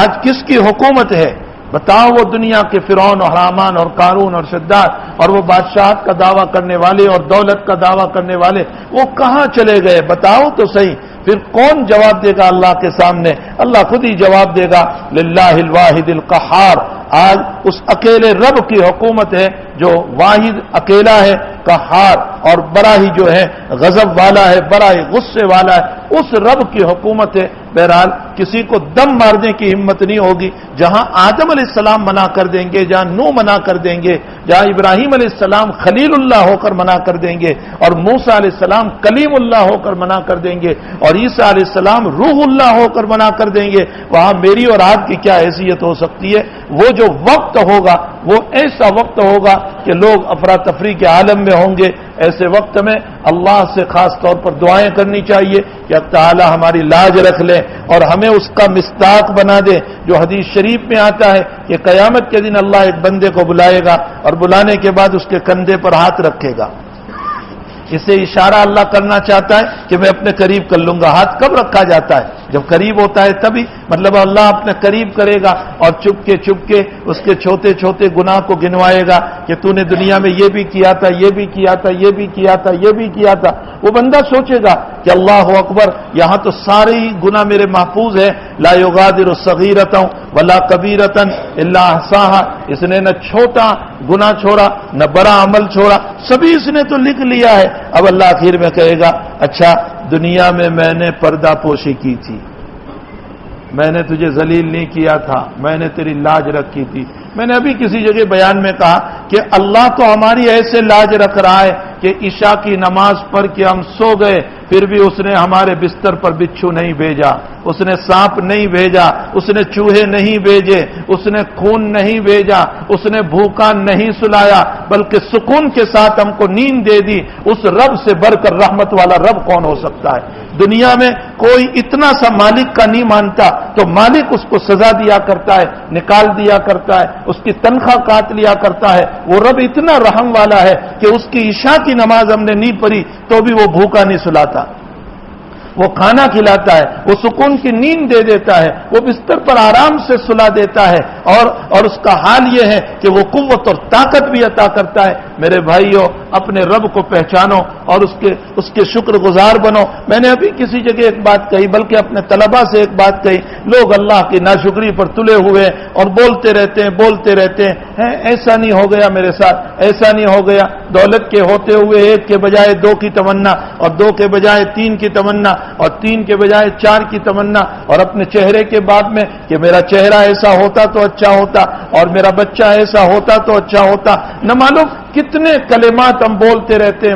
آج کس کی حکومت ہے؟ بتاؤ وہ دنیا کے فرعون اور حامان اور قارون اور شداد اور وہ بادشاہت کا دعویٰ کرنے والے اور دولت کا دعویٰ کرنے والے وہ کہاں چلے گئے؟ بتاؤ تو صحیح۔ پھر کون جواب دے گا اللہ کے سامنے؟ اللہ خود ہی جواب دے گا للہ الواحد القہار، آج اس اکیلے رب کی حکومت ہے جو واحد اکیلا ہے، قہار اور بڑا ہی جو ہے غضب والا ہے، بڑا ہی غصے والا ہے، اس رب کی حکومت ہے۔ بہرحال کسی کو دم مارنے کی ہمت نہیں ہوگی۔ جہاں آدم علیہ السلام منع کر دیں گے، جہاں نوح منع کر دیں گے، جہاں ابراہیم علیہ السلام خلیل اللہ ہو کر منع کر دیں گے، اور موسیٰ علیہ السلام کلیم اللہ ہو کر منع کر دیں گے، اور عیسیٰ علیہ السلام روح اللہ ہو کر منع کر دیں گے، وہاں میری اور آپ کی کیا حیثیت ہو سکتی ہے؟ وہ جو وقت ہوگا وہ ایسا وقت ہوگا کہ لوگ افراتفری کے عالم میں ہوں گے۔ ایسے وقت میں اللہ سے خاص طور پر دعائیں کرنی چاہیے کہ اللہ تعالی ہماری لاج رکھ لے اور ہمیں اس کا مصداق بنا دے جو حدیث شریف میں آتا ہے کہ قیامت کے دن اللہ ایک بندے کو بلائے گا اور بلانے کے بعد اس کے کندھے پر ہاتھ رکھے گا۔ اسے اشارہ اللہ کرنا چاہتا ہے کہ میں اپنے قریب کر لوں گا۔ ہاتھ کب رکھا جاتا ہے؟ جب قریب ہوتا ہے تبھی، مطلب اللہ اپنے قریب کرے گا اور چپ کے اس کے چھوٹے چھوٹے گناہ کو گنوائے گا کہ تو نے دنیا میں یہ بھی کیا تھا، یہ بھی کیا تھا، یہ بھی کیا تھا، یہ بھی کیا تھا۔ وہ بندہ سوچے گا کہ اللہ اکبر، یہاں تو سارے ہی گناہ میرے محفوظ ہیں، لا یغادر صغیرۃ ولا کبیرۃ الا احصاها، اس نے نہ چھوٹا گناہ چھوڑا نہ بڑا عمل چھوڑا، سبھی اس نے تو لکھ لیا ہے۔ اب اللہ آخر میں کہے گا اچھا دنیا میں نے پردہ پوشی کی تھی، میں نے تجھے ذلیل نہیں کیا تھا، میں نے تیری لاج رکھی تھی۔ میں نے ابھی کسی جگہ بیان میں کہا کہ اللہ تو ہماری ایسے لاج رکھ رہا ہے کہ عشاء کی نماز پڑھ کے ہم سو گئے، پھر بھی اس نے ہمارے بستر پر بچھو نہیں بھیجا، اس نے سانپ نہیں بھیجا، اس نے چوہے نہیں بھیجے، اس نے خون نہیں بھیجا، اس نے بھوکا نہیں سلایا، بلکہ سکون کے ساتھ ہم کو نیند دے دی۔ اس رب سے بڑھ کر رحمت والا رب کون ہو سکتا ہے؟ دنیا میں کوئی اتنا سا مالک کا نہیں مانتا تو مالک اس کو سزا دیا کرتا ہے، نکال دیا کرتا ہے، اس کی تنخواہ کاٹ لیا کرتا ہے۔ وہ رب اتنا رحم والا ہے کہ اس کی عشاء کی نماز ہم نے نہیں پڑھی تو بھی وہ بھوکا نہیں سلاتا، وہ کھانا کھلاتا ہے، وہ سکون کی نیند دے دیتا ہے، وہ بستر پر آرام سے سلا دیتا ہے، اور اس کا حال یہ ہے کہ وہ قوت اور طاقت بھی عطا کرتا ہے۔ میرے بھائیوں، اپنے رب کو پہچانو اور اس کے شکر گزار بنو۔ میں نے ابھی کسی جگہ ایک بات کہی، بلکہ اپنے طلباء سے ایک بات کہی، لوگ اللہ کی ناشکری پر تلے ہوئے اور بولتے رہتے ہیں ایسا نہیں ہو گیا میرے ساتھ، ایسا نہیں ہو گیا۔ دولت کے ہوتے ہوئے ایک کے بجائے دو کی تمنا، اور دو کے بجائے تین کی تمنا، اور تین کے بجائے چار کی تمنا، اور اپنے چہرے کے بعد میں کہ میرا چہرہ ایسا ہوتا تو اچھا ہوتا، اور میرا بچہ ایسا ہوتا تو اچھا ہوتا۔ نہ معلوم کتنے کلمات ہم بولتے رہتے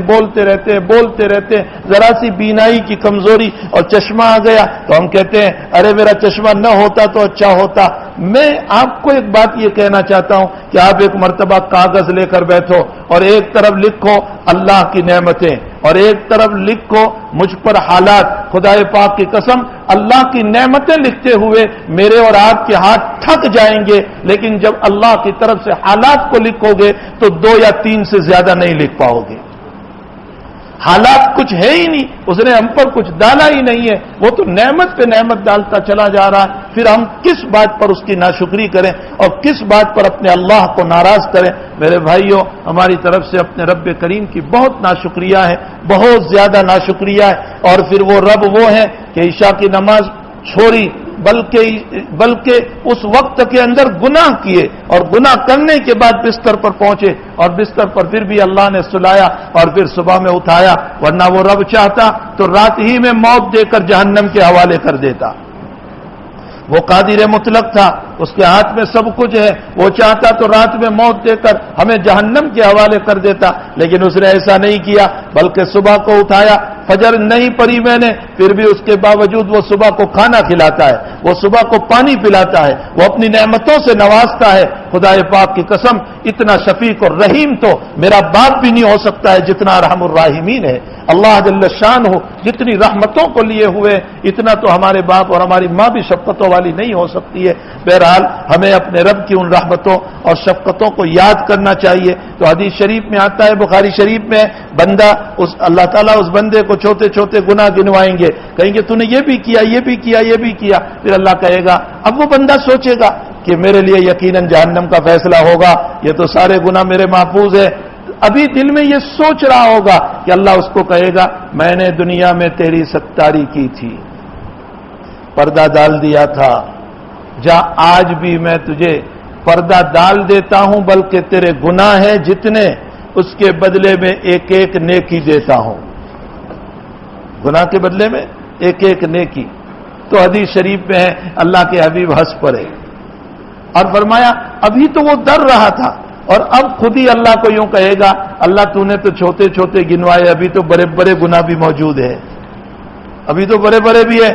ہیں۔ ذرا سی بینائی کی کمزوری اور چشمہ آ گیا تو ہم کہتے ہیں ارے میرا چشمہ نہ ہوتا تو اچھا ہوتا۔ میں آپ کو ایک بات یہ کہنا چاہتا ہوں کہ آپ ایک مرتبہ کاغذ لے کر بیٹھو اور ایک طرف لکھو اللہ کی نعمتیں اور ایک طرف لکھو مجھ پر حالات۔ خدائے پاک کی قسم، اللہ کی نعمتیں لکھتے ہوئے میرے اور آپ کے ہاتھ تھک جائیں گے، لیکن جب اللہ کی طرف سے حالات کو لکھو گے تو 2 یا 3 سے زیادہ نہیں لکھ پاؤ گے۔ حالات کچھ ہے ہی نہیں، اس نے ہم پر کچھ ڈالا ہی نہیں ہے، وہ تو نعمت پہ نعمت ڈالتا چلا جا رہا ہے۔ پھر ہم کس بات پر اس کی ناشکری کریں اور کس بات پر اپنے اللہ کو ناراض کریں؟ میرے بھائیوں، ہماری طرف سے اپنے رب کریم کی بہت ناشکریہ ہے، بہت زیادہ ناشکریہ ہے۔ اور پھر وہ رب وہ ہے کہ عشاء کی نماز چھوڑی، بلکہ اس وقت کے اندر گناہ کیے اور گناہ کرنے کے بعد بستر پر پہنچے اور بستر پر پھر بھی اللہ نے سلایا اور پھر صبح میں اٹھایا، ورنہ وہ رب چاہتا تو رات ہی میں موت دے کر جہنم کے حوالے کر دیتا۔ وہ قادر مطلق تھا، اس کے ہاتھ میں سب کچھ ہے، وہ چاہتا تو رات میں موت دے کر ہمیں جہنم کے حوالے کر دیتا، لیکن اس نے ایسا نہیں کیا، بلکہ صبح کو اٹھایا۔ فجر نہیں پڑھی میں نے، پھر بھی اس کے باوجود وہ صبح کو کھانا کھلاتا ہے، وہ صبح کو پانی پلاتا ہے، وہ اپنی نعمتوں سے نوازتا ہے۔ خدائے پاک کی قسم، اتنا شفیق اور رحیم تو میرا باپ بھی نہیں ہو سکتا ہے جتنا ارحم الراحمین ہے اللہ جل شان ہو، جتنی رحمتوں کو لیے ہوئے اتنا تو ہمارے باپ اور ہماری ماں بھی شفقتوں والی نہیں ہو سکتی ہے۔ بہرحال ہمیں اپنے رب کی ان رحمتوں اور شفقتوں کو یاد کرنا چاہیے۔ تو حدیث شریف میں آتا ہے، بخاری شریف میں، بندہ اللہ تعالیٰ اس بندے کو چھوٹے چھوٹے گناہ گنوائیں گے، کہیں گے تو نے یہ بھی کیا، یہ بھی کیا، یہ بھی کیا، پھر اللہ کہے گا، اب وہ بندہ سوچے گا کہ میرے لیے یقیناً جہنم کا فیصلہ ہوگا، یہ تو سارے گناہ میرے محفوظ ہے۔ ابھی دل میں یہ سوچ رہا ہوگا کہ اللہ اس کو کہے گا میں نے دنیا میں تیری ستاری کی تھی، پردہ ڈال دیا تھا، جا آج بھی میں تجھے پردہ ڈال دیتا ہوں بلکہ تیرے گناہ ہیں جتنے اس کے بدلے میں ایک ایک نیکی دیتا ہوں. گناہ کے بدلے میں ایک ایک نیکی. تو حدیث شریف میں ہے اللہ کے حبیب ہنس پڑے اور فرمایا ابھی تو وہ ڈر رہا تھا اور اب خود ہی اللہ کو یوں کہے گا اللہ تو نے تو چھوٹے چھوٹے گنوائے، ابھی تو بڑے بڑے گناہ بھی موجود ہے، ابھی تو بڑے بڑے بھی ہے،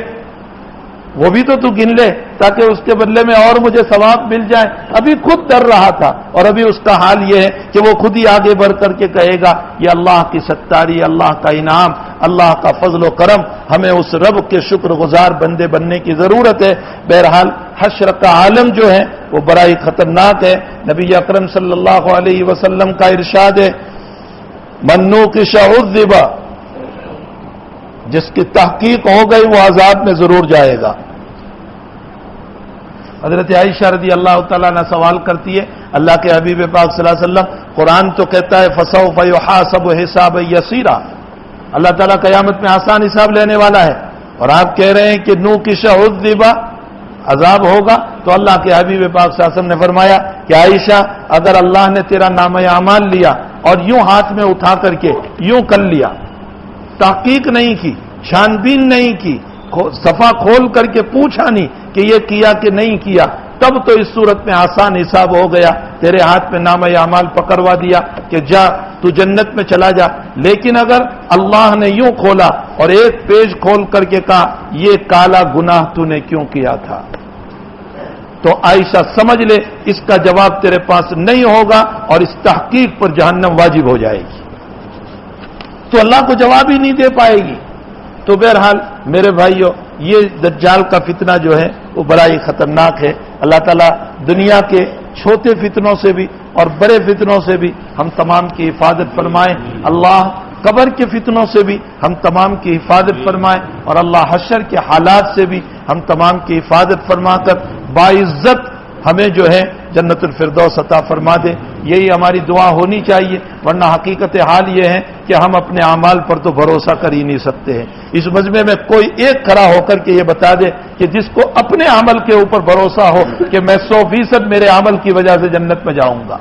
وہ بھی تو گن لے تاکہ اس کے بدلے میں اور مجھے ثواب مل جائے. ابھی خود ڈر رہا تھا اور ابھی اس کا حال یہ ہے کہ وہ خود ہی آگے بڑھ کر کے کہے گا یہ اللہ کی ستاری، اللہ کا انعام، اللہ کا فضل و کرم، ہمیں اس رب کے شکر گزار بندے بننے کی ضرورت ہے. بہرحال حشر کا عالم جو ہے وہ بڑا ہی خطرناک ہے. نبی اکرم صلی اللہ علیہ وسلم کا ارشاد ہے منو کی شعذب، جس کی تحقیق ہو گئی وہ عذاب میں ضرور جائے گا. حضرت عائشہ رضی اللہ تعالیٰ عنہ سوال کرتی ہے اللہ کے حبیب پاک صلی اللہ علیہ وسلم قرآن تو کہتا ہے فسوف یحاسب حسابا یسیرا، اللہ تعالیٰ قیامت میں آسان حساب لینے والا ہے، اور آپ کہہ رہے ہیں کہ نوکش عذب عذاب ہوگا. تو اللہ کے حبیب پاک صلی اللہ علیہ وسلم نے فرمایا کہ عائشہ اگر اللہ نے تیرا نامہ اعمال لیا اور یوں ہاتھ میں اٹھا کر کے یوں کر لیا، تحقیق نہیں کی، چھان بین نہیں کی، صفحہ کھول کر کے پوچھا نہیں کہ یہ کیا کہ نہیں کیا، تب تو اس صورت میں آسان حساب ہو گیا، تیرے ہاتھ میں نامہ اعمال پکڑوا دیا کہ جا تو جنت میں چلا جا. لیکن اگر اللہ نے یوں کھولا اور ایک پیج کھول کر کے کہا یہ کالا گناہ تو نے کیوں کیا تھا، تو عائشہ سمجھ لے اس کا جواب تیرے پاس نہیں ہوگا اور اس تحقیق پر جہنم واجب ہو جائے گی، تو اللہ کو جواب ہی نہیں دے پائے گی. تو بہرحال میرے بھائیوں یہ دجال کا فتنہ جو ہے وہ بڑا ہی خطرناک ہے. اللہ تعالیٰ دنیا کے چھوٹے فتنوں سے بھی اور بڑے فتنوں سے بھی ہم تمام کی حفاظت فرمائیں. اللہ قبر کے فتنوں سے بھی ہم تمام کی حفاظت فرمائیں اور اللہ حشر کے حالات سے بھی ہم تمام کی حفاظت فرما کر باعزت ہمیں جو ہے جنت الفردوس عطا فرما دے. یہی ہماری دعا ہونی چاہیے، ورنہ حقیقت حال یہ ہے کہ ہم اپنے اعمال پر تو بھروسہ کر ہی نہیں سکتے ہیں. اس مجمع میں کوئی ایک کھڑا ہو کر کے یہ بتا دے کہ جس کو اپنے عمل کے اوپر بھروسہ ہو کہ میں 100% میرے عمل کی وجہ سے جنت میں جاؤں گا.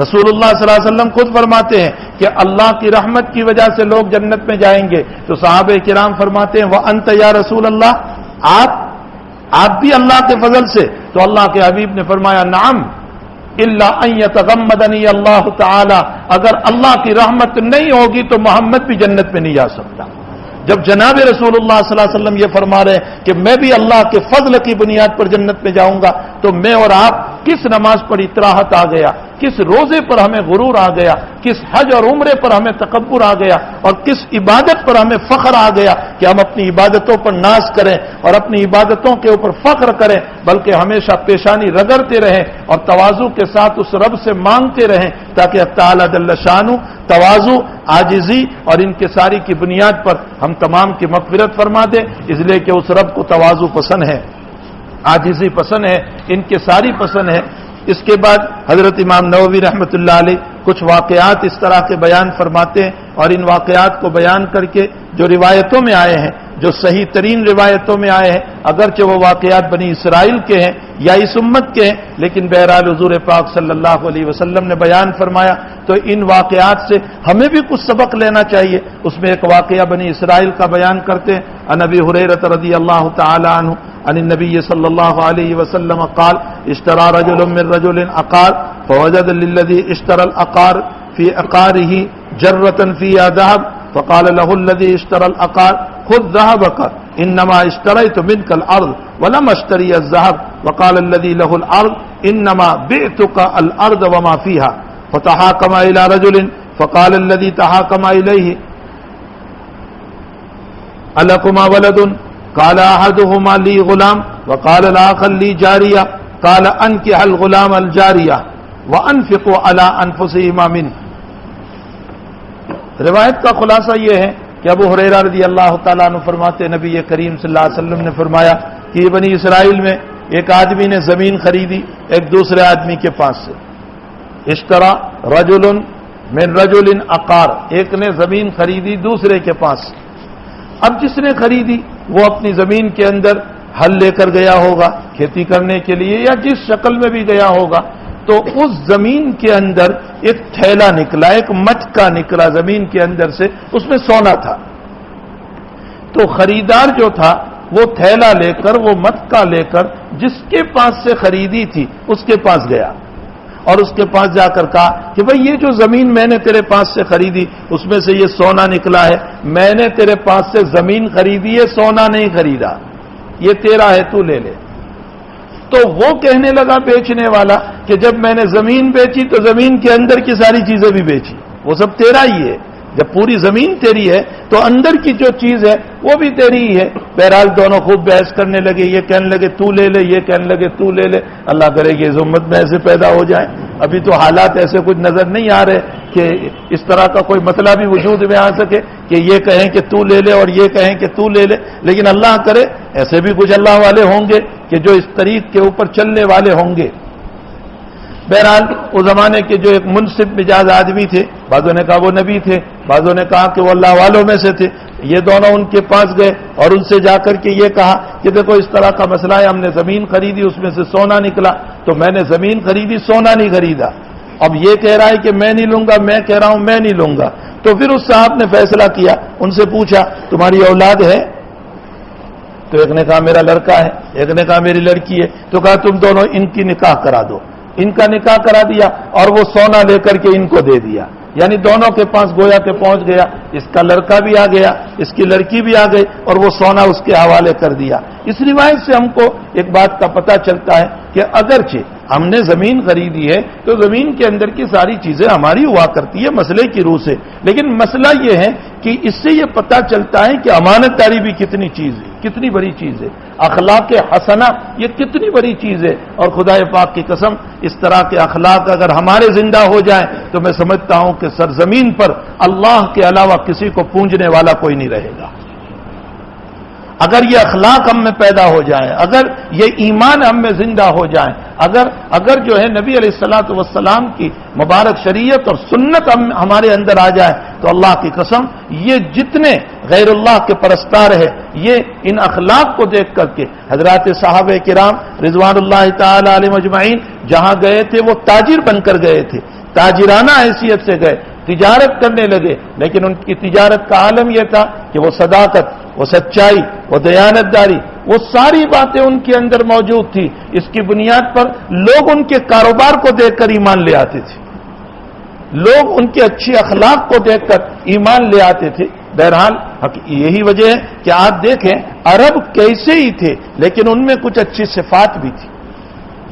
رسول اللہ صلی اللہ علیہ وسلم خود فرماتے ہیں کہ اللہ کی رحمت کی وجہ سے لوگ جنت میں جائیں گے. تو صحابہ کرام فرماتے ہیں وَأَنْتَ يَا رسول اللہ، آپ بھی اللہ کے فضل سے؟ تو اللہ کے حبیب نے فرمایا نعم الا ان یتغمدنی اللہ تعالی، اگر اللہ کی رحمت نہیں ہوگی تو محمد بھی جنت میں نہیں جا سکتا. جب جناب رسول اللہ صلی اللہ علیہ وسلم یہ فرما رہے ہیں کہ میں بھی اللہ کے فضل کی بنیاد پر جنت میں جاؤں گا، تو میں اور آپ کس نماز پر اطراحت آ گیا، کس روزے پر ہمیں غرور آ گیا، کس حج اور عمرے پر ہمیں تکبر آ گیا، اور کس عبادت پر ہمیں فخر آ گیا کہ ہم اپنی عبادتوں پر ناز کریں اور اپنی عبادتوں کے اوپر فخر کریں، بلکہ ہمیشہ پیشانی رگڑتے رہیں اور تواضع کے ساتھ اس رب سے مانگتے رہیں تاکہ تعالیٰ جل شانہ تواضع، عاجزی اور انکساری کی بنیاد پر ہم تمام کی مغفرت فرما دے. اس لیے کہ اس رب کو تواضع پسند ہے، عاجزی پسند ہے، انکساری پسند ہے. اس کے بعد حضرت امام نووی رحمۃ اللہ علیہ کچھ واقعات اس طرح کے بیان فرماتے ہیں، اور ان واقعات کو بیان کر کے جو روایتوں میں آئے ہیں، جو صحیح ترین روایتوں میں آئے ہیں، اگرچہ وہ واقعات بنی اسرائیل کے ہیں یا اس امت کے ہیں، لیکن بہرحال حضور پاک صلی اللہ علیہ وسلم نے بیان فرمایا تو ان واقعات سے ہمیں بھی کچھ سبق لینا چاہیے. اس میں ایک واقعہ بنی اسرائیل کا بیان کرتے ہیں. عن ابی ہریرہ رضی اللہ تعالی عنہ عن النبی صلی اللہ علیہ وسلم قال اشترى رجل من رجل عقار فوجد للذي اشترى العقار في عقاره جرة فيها ذهب فقال له الذي اشترى العقار خذ ذهبك انما اشتريت منك الارض ولم اشتري الذهب وقال الذي له الارض انما بعتك الارض وما فيها فتحاكم الى رجل فقال الذي تحاكم اليه الكما ولد قال احدهما لي غلام وقال الاخر لي جاريه قال انكح الغلام الجاريه وانفقوا على انفسهما منه. روایت کا خلاصہ یہ ہے کہ ابو ہریرہ رضی اللہ تعالیٰ عنہ فرماتے ہیں نبی کریم صلی اللہ علیہ وسلم نے فرمایا کہ یہ بنی اسرائیل میں ایک آدمی نے زمین خریدی ایک دوسرے آدمی کے پاس سے. اشترا رجل من رجل عقار، ایک نے زمین خریدی دوسرے کے پاس. اب جس نے خریدی وہ اپنی زمین کے اندر ہل لے کر گیا ہوگا کھیتی کرنے کے لیے یا جس شکل میں بھی گیا ہوگا, تو اس زمین کے اندر ایک تھیلا نکلا، ایک مٹکا نکلا زمین کے اندر سے، اس میں سونا تھا۔ تو خریدار جو تھا وہ تھیلا لے کر، وہ مٹکا لے کر جس کے پاس سے خریدی تھی اس کے پاس گیا اور اس کے پاس جا کر کہا کہ بھئی یہ جو زمین میں نے تیرے پاس سے خریدی اس میں سے یہ سونا نکلا ہے، میں نے تیرے پاس سے زمین خریدی ہے، سونا نہیں خریدا، یہ تیرا ہے، تو لے لے۔ تو وہ کہنے لگا بیچنے والا کہ جب میں نے زمین بیچی تو زمین کے اندر کی ساری چیزیں بھی بیچی، وہ سب تیرا ہی ہے، جب پوری زمین تیری ہے تو اندر کی جو چیز ہے وہ بھی تیری ہی ہے۔ بہرحال دونوں خوب بحث کرنے لگے، یہ کہنے لگے تو لے لے، یہ کہنے لگے تو لے لے۔ اللہ کرے کہ اس امت میں ایسے پیدا ہو جائیں، ابھی تو حالات ایسے کچھ نظر نہیں آ رہے کہ اس طرح کا کوئی مسئلہ بھی وجود میں آ سکے کہ یہ کہیں کہ تو لے لے اور یہ کہیں کہ تو لے لے، لیکن اللہ کرے ایسے بھی کچھ اللہ والے ہوں گے کہ جو اس طریق کے اوپر چلنے والے ہوں گے۔ بہرحال اس زمانے کے جو ایک منصف مزاج آدمی تھے، بعضوں نے کہا وہ نبی تھے، بعضوں نے کہا کہ وہ اللہ والوں میں سے تھے، یہ دونوں ان کے پاس گئے اور ان سے جا کر کے یہ کہا کہ دیکھو اس طرح کا مسئلہ ہے، ہم نے زمین خریدی اس میں سے سونا نکلا، تو میں نے زمین خریدی سونا نہیں خریدا، اب یہ کہہ رہا ہے کہ میں نہیں لوں گا، میں کہہ رہا ہوں میں نہیں لوں گا۔ تو پھر اس صاحب نے فیصلہ کیا، ان سے پوچھا تمہاری اولاد ہے؟ تو ایک نے کہا میرا لڑکا ہے، ایک نے کہا میری لڑکی ہے، تو کہا تم دونوں ان کی نکاح کرا دو، ان کا نکاح کرا دیا اور وہ سونا لے کر کے ان کو دے دیا، یعنی دونوں کے پاس گویا کہ پہنچ گیا، اس کا لڑکا بھی آ گیا، اس کی لڑکی بھی آ گئی اور وہ سونا اس کے حوالے کر دیا۔ اس روایت سے ہم کو ایک بات کا پتہ چلتا ہے کہ اگرچہ ہم نے زمین خریدی ہے تو زمین کے اندر کی ساری چیزیں ہماری ہوا کرتی ہے مسئلے کی روح سے، لیکن مسئلہ یہ ہے کہ اس سے یہ پتہ چلتا ہے کہ امانت داری بھی کتنی چیز ہے، کتنی بڑی چیز ہے، اخلاق حسنہ یہ کتنی بڑی چیز ہے، اور خدا پاک کی قسم اس طرح کے اخلاق اگر ہمارے زندہ ہو جائیں تو میں سمجھتا ہوں کہ سرزمین پر اللہ کے علاوہ کسی کو پونجنے والا کوئی نہیں رہے گا۔ اگر یہ اخلاق ہم میں پیدا ہو جائیں، اگر یہ ایمان ہم میں زندہ ہو جائیں، اگر جو ہے نبی علیہ الصلوۃ والسلام کی مبارک شریعت اور سنت ہمارے اندر آ جائے تو اللہ کی قسم یہ جتنے غیر اللہ کے پرستار ہے یہ ان اخلاق کو دیکھ کر کے حضرات صحابہ کرام رضوان اللہ تعالی علیہم اجمعین جہاں گئے تھے وہ تاجر بن کر گئے تھے، تاجرانہ حیثیت سے گئے، تجارت کرنے لگے، لیکن ان کی تجارت کا عالم یہ تھا کہ وہ صداقت، وہ سچائی، وہ دیانت داری، وہ ساری باتیں ان کے اندر موجود تھی۔ اس کی بنیاد پر لوگ ان کے کاروبار کو دیکھ کر ایمان لے آتے تھے، لوگ ان کے اچھی اخلاق کو دیکھ کر ایمان لے آتے تھے۔ بہرحال یہی وجہ ہے کہ آپ دیکھیں عرب کیسے ہی تھے لیکن ان میں کچھ اچھی صفات بھی تھی۔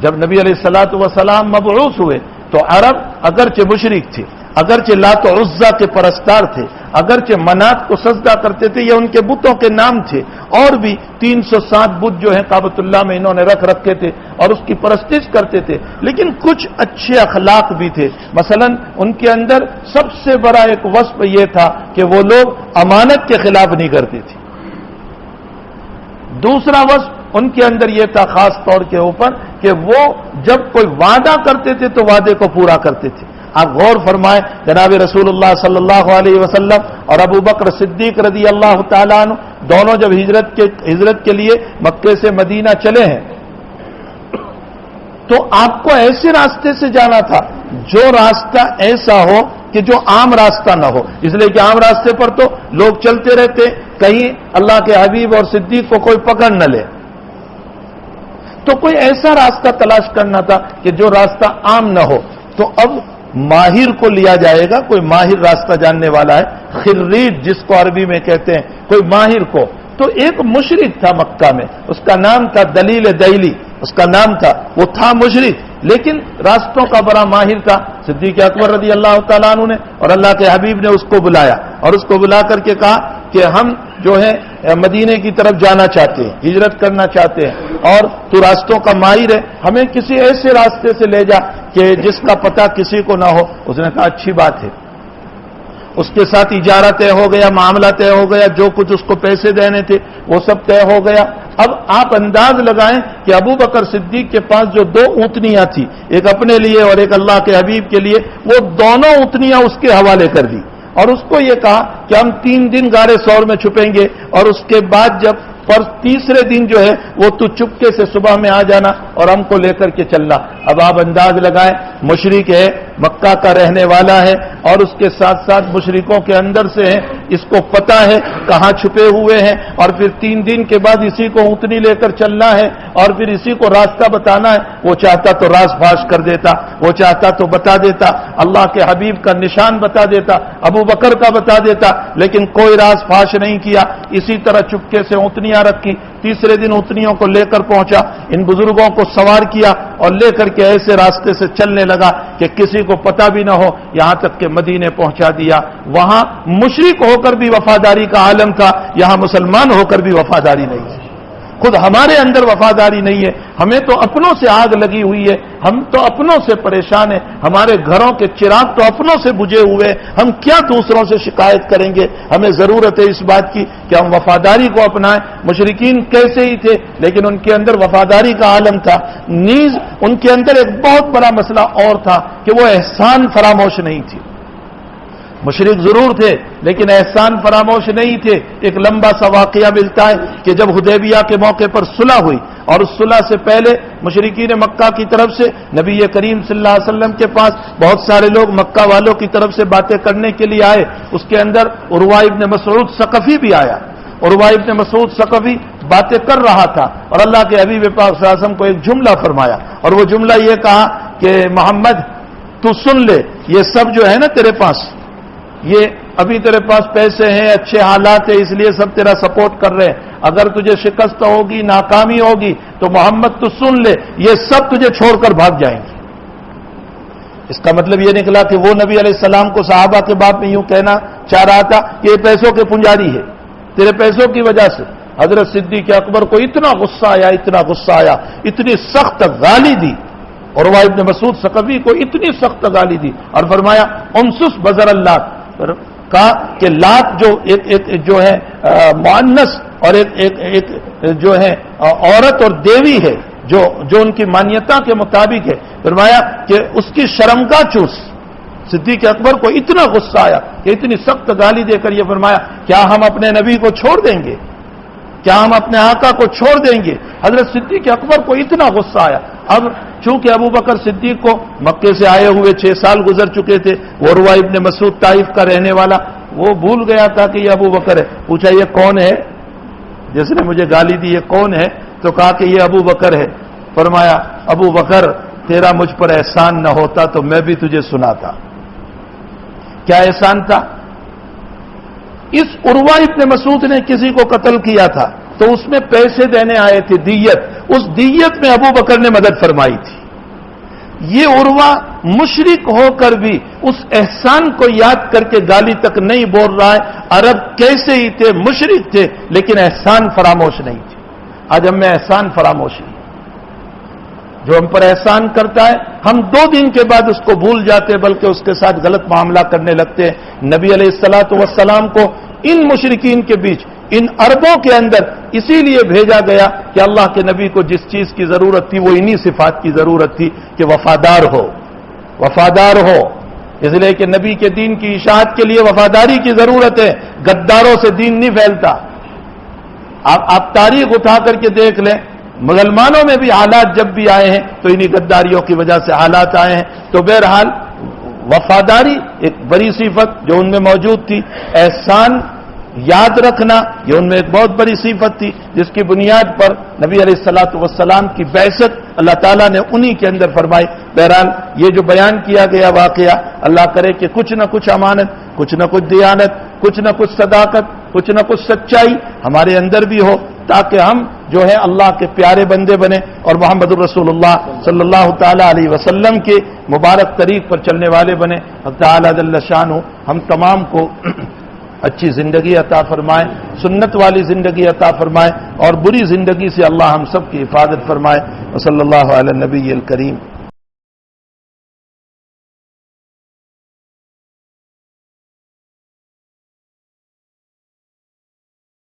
جب نبی علیہ الصلوۃ والسلام مبعوث ہوئے تو عرب اگرچہ مشرک تھے، اگرچہ لات و عزا کے پرستار تھے، اگرچہ منات کو سجدہ کرتے تھے، یہ ان کے بتوں کے نام تھے، اور بھی 307 بت جو ہیں کعبۃ اللہ میں انہوں نے رکھ رکھے تھے اور اس کی پرستش کرتے تھے، لیکن کچھ اچھے اخلاق بھی تھے۔ مثلا ان کے اندر سب سے بڑا ایک وصف یہ تھا کہ وہ لوگ امانت کے خلاف نہیں کرتے تھے۔ دوسرا وصف ان کے اندر یہ تھا خاص طور کے اوپر کہ وہ جب کوئی وعدہ کرتے تھے تو وعدے کو پورا کرتے تھے۔ آپ غور فرمائیں جناب رسول اللہ صلی اللہ علیہ وسلم اور ابو بکر صدیق رضی اللہ تعالیٰ عنہ دونوں جب ہجرت کے لیے مکے سے مدینہ چلے ہیں تو آپ کو ایسے راستے سے جانا تھا جو راستہ ایسا ہو کہ جو عام راستہ نہ ہو، اس لیے کہ عام راستے پر تو لوگ چلتے رہتے، کہیں اللہ کے حبیب اور صدیق کو کوئی پکڑ نہ لے، تو کوئی ایسا راستہ تلاش کرنا تھا کہ جو راستہ عام نہ ہو۔ تو اب ماہر کو لیا جائے گا، کوئی ماہر راستہ جاننے والا ہے، خرید جس کو عربی میں کہتے ہیں، کوئی ماہر کو۔ تو ایک مشرک تھا مکہ میں، اس کا نام تھا دلیل دیلی، اس کا نام تھا، وہ تھا مشرک لیکن راستوں کا بڑا ماہر تھا۔ صدیق اکبر رضی اللہ تعالیٰ عنہ نے اور اللہ کے حبیب نے اس کو بلایا اور اس کو بلا کر کے کہا کہ ہم جو ہے مدینے کی طرف جانا چاہتے ہیں، ہجرت کرنا چاہتے ہیں، اور تو راستوں کا ماہر ہے، ہمیں کسی ایسے راستے سے لے جا کہ جس کا پتہ کسی کو نہ ہو۔ اس نے کہا اچھی بات ہے، اس کے ساتھ اجارہ طے ہو گیا، معاملہ طے ہو گیا، جو کچھ اس کو پیسے دینے تھے وہ سب طے ہو گیا۔ اب آپ انداز لگائیں کہ ابو بکر صدیق کے پاس جو 2 اونٹنیاں تھیں، ایک اپنے لیے اور ایک اللہ کے حبیب کے لیے، وہ دونوں اونٹنیاں اس کے حوالے کر دی اور اس کو یہ کہا کہ ہم 3 دن غار ثور میں چھپیں گے اور اس کے بعد جب اور تیسرے دن جو ہے وہ تو چپکے سے صبح میں آ جانا اور ہم کو لے کر کے چلنا۔ اب آپ انداز لگائیں، مشرک ہے، مکہ کا رہنے والا ہے، اور اس کے ساتھ ساتھ مشرکوں کے اندر سے ہے، اس کو پتا ہے کہاں چھپے ہوئے ہیں، اور پھر 3 دن کے بعد اسی کو اونٹنی لے کر چلنا ہے اور پھر اسی کو راستہ بتانا ہے۔ وہ چاہتا تو راز فاش کر دیتا، وہ چاہتا تو بتا دیتا، اللہ کے حبیب کا نشان بتا دیتا، ابو بکر کا بتا دیتا، لیکن کوئی راز فاش نہیں کیا۔ اسی طرح چپکے سے اونٹنیاں رکھی، تیسرے دن اونٹنیوں کو لے کر پہنچا، ان بزرگوں کو سوار کیا اور لے کر کے ایسے راستے سے چلنے لگا کہ کسی کو پتہ بھی نہ ہو، یہاں تک کہ مدینے پہنچا دیا۔ وہاں مشرک ہو کر بھی وفاداری کا عالم تھا، یہاں مسلمان ہو کر بھی وفاداری نہیں ہے۔ خود ہمارے اندر وفاداری نہیں ہے، ہمیں تو اپنوں سے آگ لگی ہوئی ہے، ہم تو اپنوں سے پریشان ہیں، ہمارے گھروں کے چراغ تو اپنوں سے بجھے ہوئے، ہم کیا دوسروں سے شکایت کریں گے؟ ہمیں ضرورت ہے اس بات کی کہ ہم وفاداری کو اپنائیں۔ مشرکین کیسے ہی تھے، لیکن ان کے اندر وفاداری کا عالم تھا۔ نیز ان کے اندر ایک بہت بڑا مسئلہ اور تھا کہ وہ احسان فراموش نہیں تھی۔ مشرک ضرور تھے لیکن احسان فراموش نہیں تھے۔ ایک لمبا سا واقعہ ملتا ہے کہ جب حدیبیہ کے موقع پر صلح ہوئی اور اس صلح سے پہلے مشرکین مکہ کی طرف سے نبی کریم صلی اللہ علیہ وسلم کے پاس بہت سارے لوگ مکہ والوں کی طرف سے باتیں کرنے کے لیے آئے، اس کے اندر عروہ ابن مسعود ثقفی بھی آیا۔ عروہ ابن مسعود ثقفی باتیں کر رہا تھا اور اللہ کے حبیب پاک صلی اللہ علیہ وسلم کو ایک جملہ فرمایا، اور وہ جملہ یہ کہا کہ محمد تو سن لے، یہ سب جو ہے نا تیرے پاس، یہ ابھی تیرے پاس پیسے ہیں، اچھے حالات ہیں، اس لیے سب تیرا سپورٹ کر رہے ہیں، اگر تجھے شکست ہوگی، ناکامی ہوگی تو محمد تو سن لے، یہ سب تجھے چھوڑ کر بھاگ جائیں گے۔ اس کا مطلب یہ نکلا کہ وہ نبی علیہ السلام کو صحابہ کے باب میں یوں کہنا چاہ رہا تھا کہ یہ پیسوں کے پنجاری ہے، تیرے پیسوں کی وجہ سے۔ حضرت صدیق اکبر کو اتنا غصہ آیا، اتنا غصہ آیا، اتنی سخت گالی دی، اور عروہ ابن مسعود ثقفی کو اتنی سخت گالی دی اور فرمایا انسس بزر اللہ، کہا کہ لات جو ایک جو ہے مؤنث اور ایک جو ہے عورت اور دیوی ہے جو ان کی مانیتا کے مطابق ہے، فرمایا کہ اس کی شرمگاہ چوس۔ صدیق اکبر کو اتنا غصہ آیا کہ اتنی سخت گالی دے کر یہ فرمایا کیا ہم اپنے نبی کو چھوڑ دیں گے؟ کیا ہم اپنے آقا کو چھوڑ دیں گے؟ حضرت صدیق اکبر کو اتنا غصہ آیا۔ اب چونکہ ابو بکر صدیق کو مکے سے آئے ہوئے 6 سال گزر چکے تھے، وہ عروہ ابن مسعود طائف کا رہنے والا، وہ بھول گیا تھا کہ یہ ابو بکر ہے۔ پوچھا یہ کون ہے جس نے مجھے گالی دی، یہ کون ہے؟ تو کہا کہ یہ ابو بکر ہے۔ فرمایا ابو بکر تیرا مجھ پر احسان نہ ہوتا تو میں بھی تجھے سناتا۔ کیا احسان تھا؟ اس عروہ ابن مسعود نے کسی کو قتل کیا تھا تو اس میں پیسے دینے آئے تھے، دیت، اس دیت میں ابو بکر نے مدد فرمائی تھی۔ یہ عروہ مشرک ہو کر بھی اس احسان کو یاد کر کے گالی تک نہیں بول رہا ہے۔ عرب کیسے ہی تھے، مشرک تھے لیکن احسان فراموش نہیں تھے۔ آج ہم میں احسان فراموش نہیں، جو ہم پر احسان کرتا ہے ہم 2 دن کے بعد اس کو بھول جاتے بلکہ اس کے ساتھ غلط معاملہ کرنے لگتے ہیں۔ نبی علیہ الصلوۃ والسلام کو ان مشرکین کے بیچ، ان عربوں کے اندر اسی لیے بھیجا گیا کہ اللہ کے نبی کو جس چیز کی ضرورت تھی وہ انہی صفات کی ضرورت تھی کہ وفادار ہو، وفادار ہو۔ اس لیے کہ نبی کے دین کی اشاعت کے لیے وفاداری کی ضرورت ہے، غداروں سے دین نہیں پھیلتا۔ آپ تاریخ اٹھا کر کے دیکھ لیں، مسلمانوں میں بھی حالات جب بھی آئے ہیں تو انہی غداریوں کی وجہ سے حالات آئے ہیں۔ تو بہرحال وفاداری ایک بڑی صفت جو ان میں موجود تھی، احسان یاد رکھنا یہ ان میں ایک بہت بڑی صفت تھی جس کی بنیاد پر نبی علیہ الصلوۃ والسلام کی بعثت اللہ تعالیٰ نے انہی کے اندر فرمائی۔ بہرحال یہ جو بیان کیا گیا واقعہ، اللہ کرے کہ کچھ نہ کچھ امانت، کچھ نہ کچھ دیانت، کچھ نہ کچھ صداقت، کچھ نہ کچھ سچائی ہمارے اندر بھی ہو تاکہ ہم جو ہے اللہ کے پیارے بندے بنے اور محمد الرسول اللہ صلی اللہ تعالی علیہ وسلم کے مبارک طریق پر چلنے والے بنے۔ اللہ تعالیٰ جل شانہ ہم تمام کو اچھی زندگی عطا فرمائے، سنت والی زندگی عطا فرمائے اور بری زندگی سے اللہ ہم سب کی حفاظت فرمائے۔ وصلی اللہ علی النبی الکریم۔